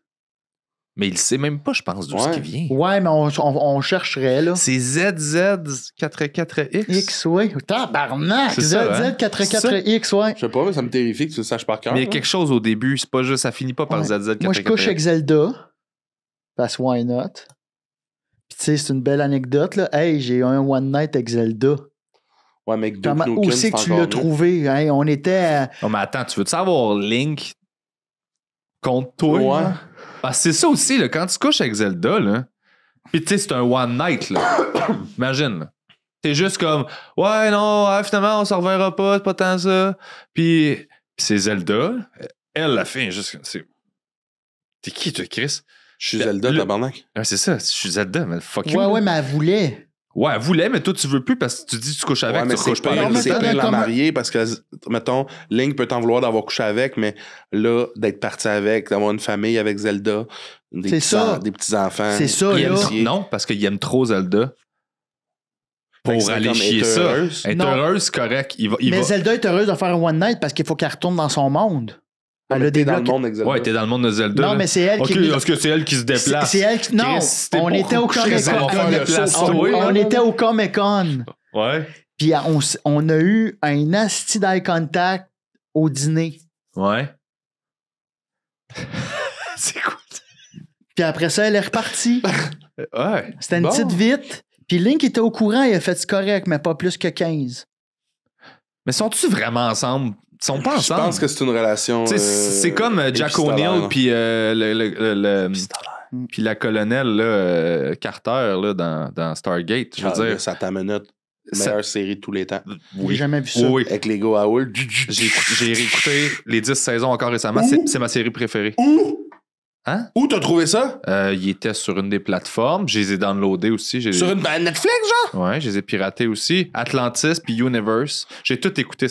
Mais il sait même pas, je pense, d'où Ouais. ce qui vient. Ouais, mais on chercherait, là. C'est ZZ44X. X, oui. Tabarnak! C'est ça, hein? ZZ44X, ouais. Je sais pas, mais ça me terrifie que tu le saches par cœur. Mais il y a là. quelque chose au début, c'est pas juste, ça finit pas par Ouais. ZZ44X. Moi, je couche avec Zelda. Parce que why not? Puis, tu sais, c'est une belle anecdote, là. Hey, j'ai eu un one night avec Zelda. Ouais, mais Duke Comment, Nukem, où c'est que tu l'as trouvé? Hein? On était à... Non, mais attends, tu veux savoir Link contre toi? Ouais. là? Parce que c'est ça aussi, là, quand tu couches avec Zelda, là, pis tu sais, c'est un one night, là. Imagine, là. T'es juste comme, ouais, non, finalement, on s'en reverra pas, c'est pas tant ça. Puis c'est Zelda. Elle, la fille, juste, c'est. T'es qui, toi, Chris? Je suis Zelda, Le- tabarnak. Ah, c'est ça, je suis Zelda, mais fuck you. Ouais, là. ouais, mais elle voulait. Ouais, elle voulait, mais toi, tu veux plus parce que tu dis que tu couches avec, Ouais, mais tu c'est couches pas pas avec. mais c'est t'as pas la comme- mariée parce que, mettons, Link peut t'en vouloir d'avoir couché avec, mais là, d'être parti avec, d'avoir une famille avec Zelda, C'est ça. des petits-enfants. C'est ça, Il aime là. trop- non, parce qu'il aime trop Zelda. Fait que Pour c'est aller comme chier être ça. heureuse. Être Non. heureuse, c'est correct. Il Mais va... Zelda est heureuse de faire un one night parce qu'il faut qu'elle retourne dans son monde. Elle a T'es des dans le blocs. monde avec Zelda. Ouais, t'es dans le monde de Zelda. Non, là. mais c'est elle Ok, qui. est-ce que c'est elle qui se déplace? C'est elle qui. Non, Chris, c'était on beaucoup était au couché, Comic ça va faire le Con. plateau, On là. était au Comic Con. Ouais. Puis on a eu un asti d'eye contact au dîner. Ouais. C'est quoi? Puis après ça, elle est repartie. Ouais. C'était une Bon. petite vite. Puis Link était au courant, il a fait correct, mais pas plus que 15. Mais sont-ils vraiment ensemble? Ils sont pas Je ensemble. pense que c'est une relation. Tu sais, c'est comme Jack épistolaire. O'Neill puis puis la colonelle là, Carter là, dans Stargate. Je veux Ah, dire, ça t'a minute. Ça- Meilleure série de tous les temps. J'ai jamais vu ça. Oui, oui. Avec les gars à Hull. J'ai réécouté les 10 saisons encore récemment. C'est ma série préférée. Hein? Où t'as trouvé ça? Il était sur une des plateformes. Je les ai downloadés aussi. Sur une Netflix, genre? Ouais, je les ai piratés aussi. Atlantis puis Universe. J'ai tout écouté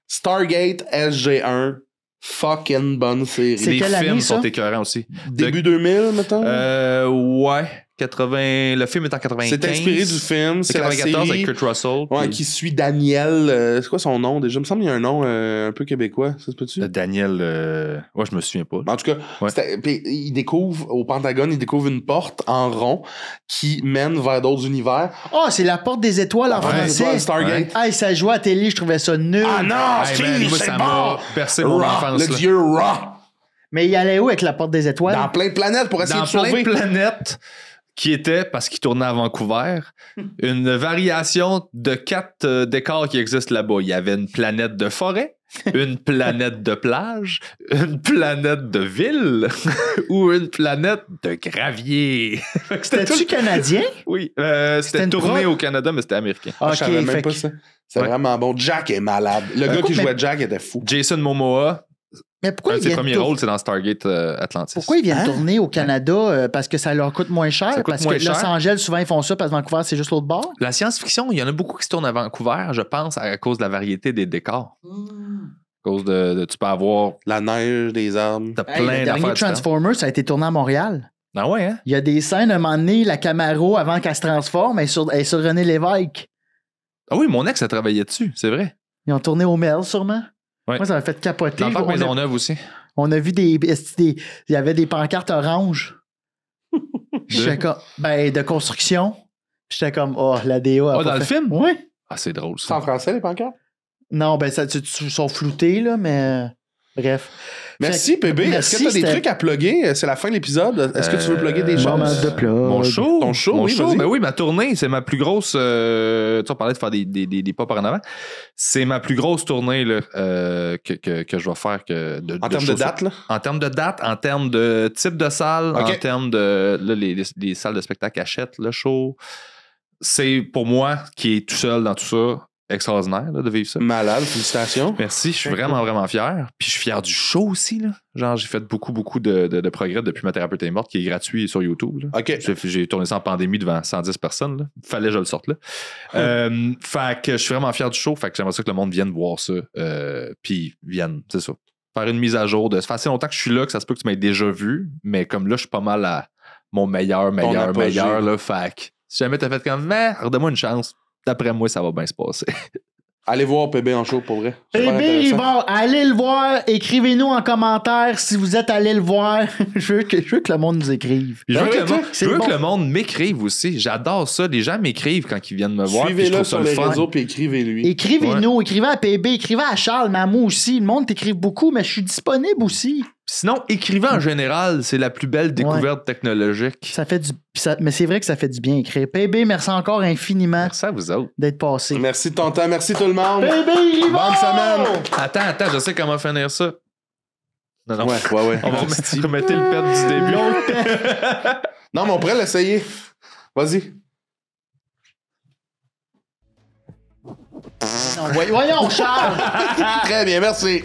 Stargate SG1. Fucking bonne série. C'est Les quelle films année, ça? sont écœurants aussi. Début 2000, mettons? Ouais. 80... Le film est en 95. C'est inspiré du film. C'est C'est la 94 série avec Kurt Russell. ouais, puis- qui suit Daniel. C'est quoi son nom déjà? Il me semble qu'il y a un nom un peu québécois. Ça se peut-tu? Daniel... Ouais, je me souviens pas. En tout cas, Ouais. puis il découvre, au Pentagone, il découvre une porte en rond qui mène vers d'autres univers. Oh, c'est la porte des étoiles en Ouais, français. Stargate. Ah, ça jouait à la télé, je trouvais ça nul. Ah non, Hey, Steve, man, moi, c'est ça bon! m'a percé mon Ra, enfance. le là. dieu Ra. Mais il allait où avec la porte des étoiles? Dans plein de planètes pour essayer Dans de sauver. plein de planètes qui était, parce qu'il tournait à Vancouver, une variation de 4 décors qui existent là-bas. Il y avait une planète de forêt, une planète de plage, une planète de ville ou une planète de gravier. Fait que c'était C'était-tu tout- canadien? Oui, C'était c'était une tourné prod? au Canada, mais c'était américain. Ah, je savais Ok, même fait pas que- ça. C'est Ouais. vraiment bon. Jack est malade. Le gars qui mais- jouait Jack était fou. Jason Momoa, Mais pourquoi un ils de ses viennent premiers rôles, c'est dans Stargate Atlantis. Pourquoi ils viennent Hein? tourner au Canada? Parce que ça leur coûte moins cher? Ça coûte Parce moins que Los cher. Angeles, souvent, ils font ça parce que Vancouver, c'est juste l'autre bord? La science-fiction, il y en a beaucoup qui se tournent à Vancouver, je pense, à cause de la variété des décors. À cause tu peux avoir La neige, des arbres. t'as Hey, plein le dernier d'affaires différentes. Transformers, ça a été tourné à Montréal. Ah ouais, hein? Il y a des scènes, à un moment donné, la Camaro, avant qu'elle se transforme, elle est sur René Lévesque. Ah oui, mon ex a travaillé dessus, c'est vrai. Ils ont tourné au Mel, sûrement. Ouais. Moi, ça m'a fait capoter. Dans le parc On a- Maisonneuve aussi. On a vu il y avait des pancartes oranges. J'étais comme, de construction. J'étais comme, oh, la DA. a Ah, pas dans le fait- film? Oui. Ah, c'est drôle, C'est ça. en français, les pancartes? Non, ça, ils sont floutés, là, mais bref. Merci, PB. Est-ce merci, que tu as des c'était- trucs à plugger? C'est la fin de l'épisode. Est-ce que tu veux plugger des Moment choses? de plug. Mon show. Ton show, Mon oui, show, vas-y. ben oui, ma tournée, c'est ma plus grosse. Tu sais, on parlait de faire des pas par en avant. C'est ma plus grosse tournée là, que je vais faire. En termes de shows. date, là? En termes de date, en termes de type de salle, Ok. en termes de. Là, les salles de spectacle achètent le show. C'est pour moi, qui est tout seul dans tout ça, extraordinaire là, de vivre ça. Malade, félicitations. Merci, je suis vraiment, vraiment fier. Puis je suis fier du show aussi. Là. Genre, j'ai fait beaucoup de progrès depuis Ma thérapeute est morte, qui est gratuit sur YouTube. Là. OK. J'ai tourné ça en pandémie devant 110 personnes. Là. Fallait que je le sorte là. Fait que je suis vraiment fier du show. Fait que j'aimerais ça que le monde vienne voir ça. Puis vienne, c'est ça. Faire une mise à jour de. Ça fait assez longtemps que je suis là que ça se peut que tu m'aies déjà vu. Mais comme là, je suis pas mal à mon meilleur. apogée. Là. Fait que si jamais t'as fait comme, mais redonne-moi une chance. D'après moi, ça va bien se passer. Allez voir PB en show, pour vrai. Super PB intéressant. Rivard, allez le voir. Écrivez-nous en commentaire si vous êtes allé le voir. je veux que le monde nous écrive. Puis je veux, Ah que, oui, le monde, c'est je veux bon. que le monde m'écrive aussi. J'adore ça. Les gens m'écrivent quand ils viennent me voir. puis je Suivez-le trouve ça sur le les fun. réseaux puis écrivez-lui. Écrivez-nous, écrivez à PB, écrivez à Charles, mais à moi aussi. Le monde t'écrive beaucoup, mais je suis disponible aussi. Sinon, écrivez en général, c'est la plus belle découverte technologique. Ça fait mais c'est vrai que ça fait du bien écrire. PB, merci encore infiniment Merci à vous autres. d'être passé. Merci de ton temps. Merci tout le monde. PB Rivard! Bonne semaine. Attends, je sais comment finir ça. Non. Ouais. On va remettre le pet du début. Non, mais on pourrait l'essayer. Vas-y. Non, voyons, Charles! Très bien, merci.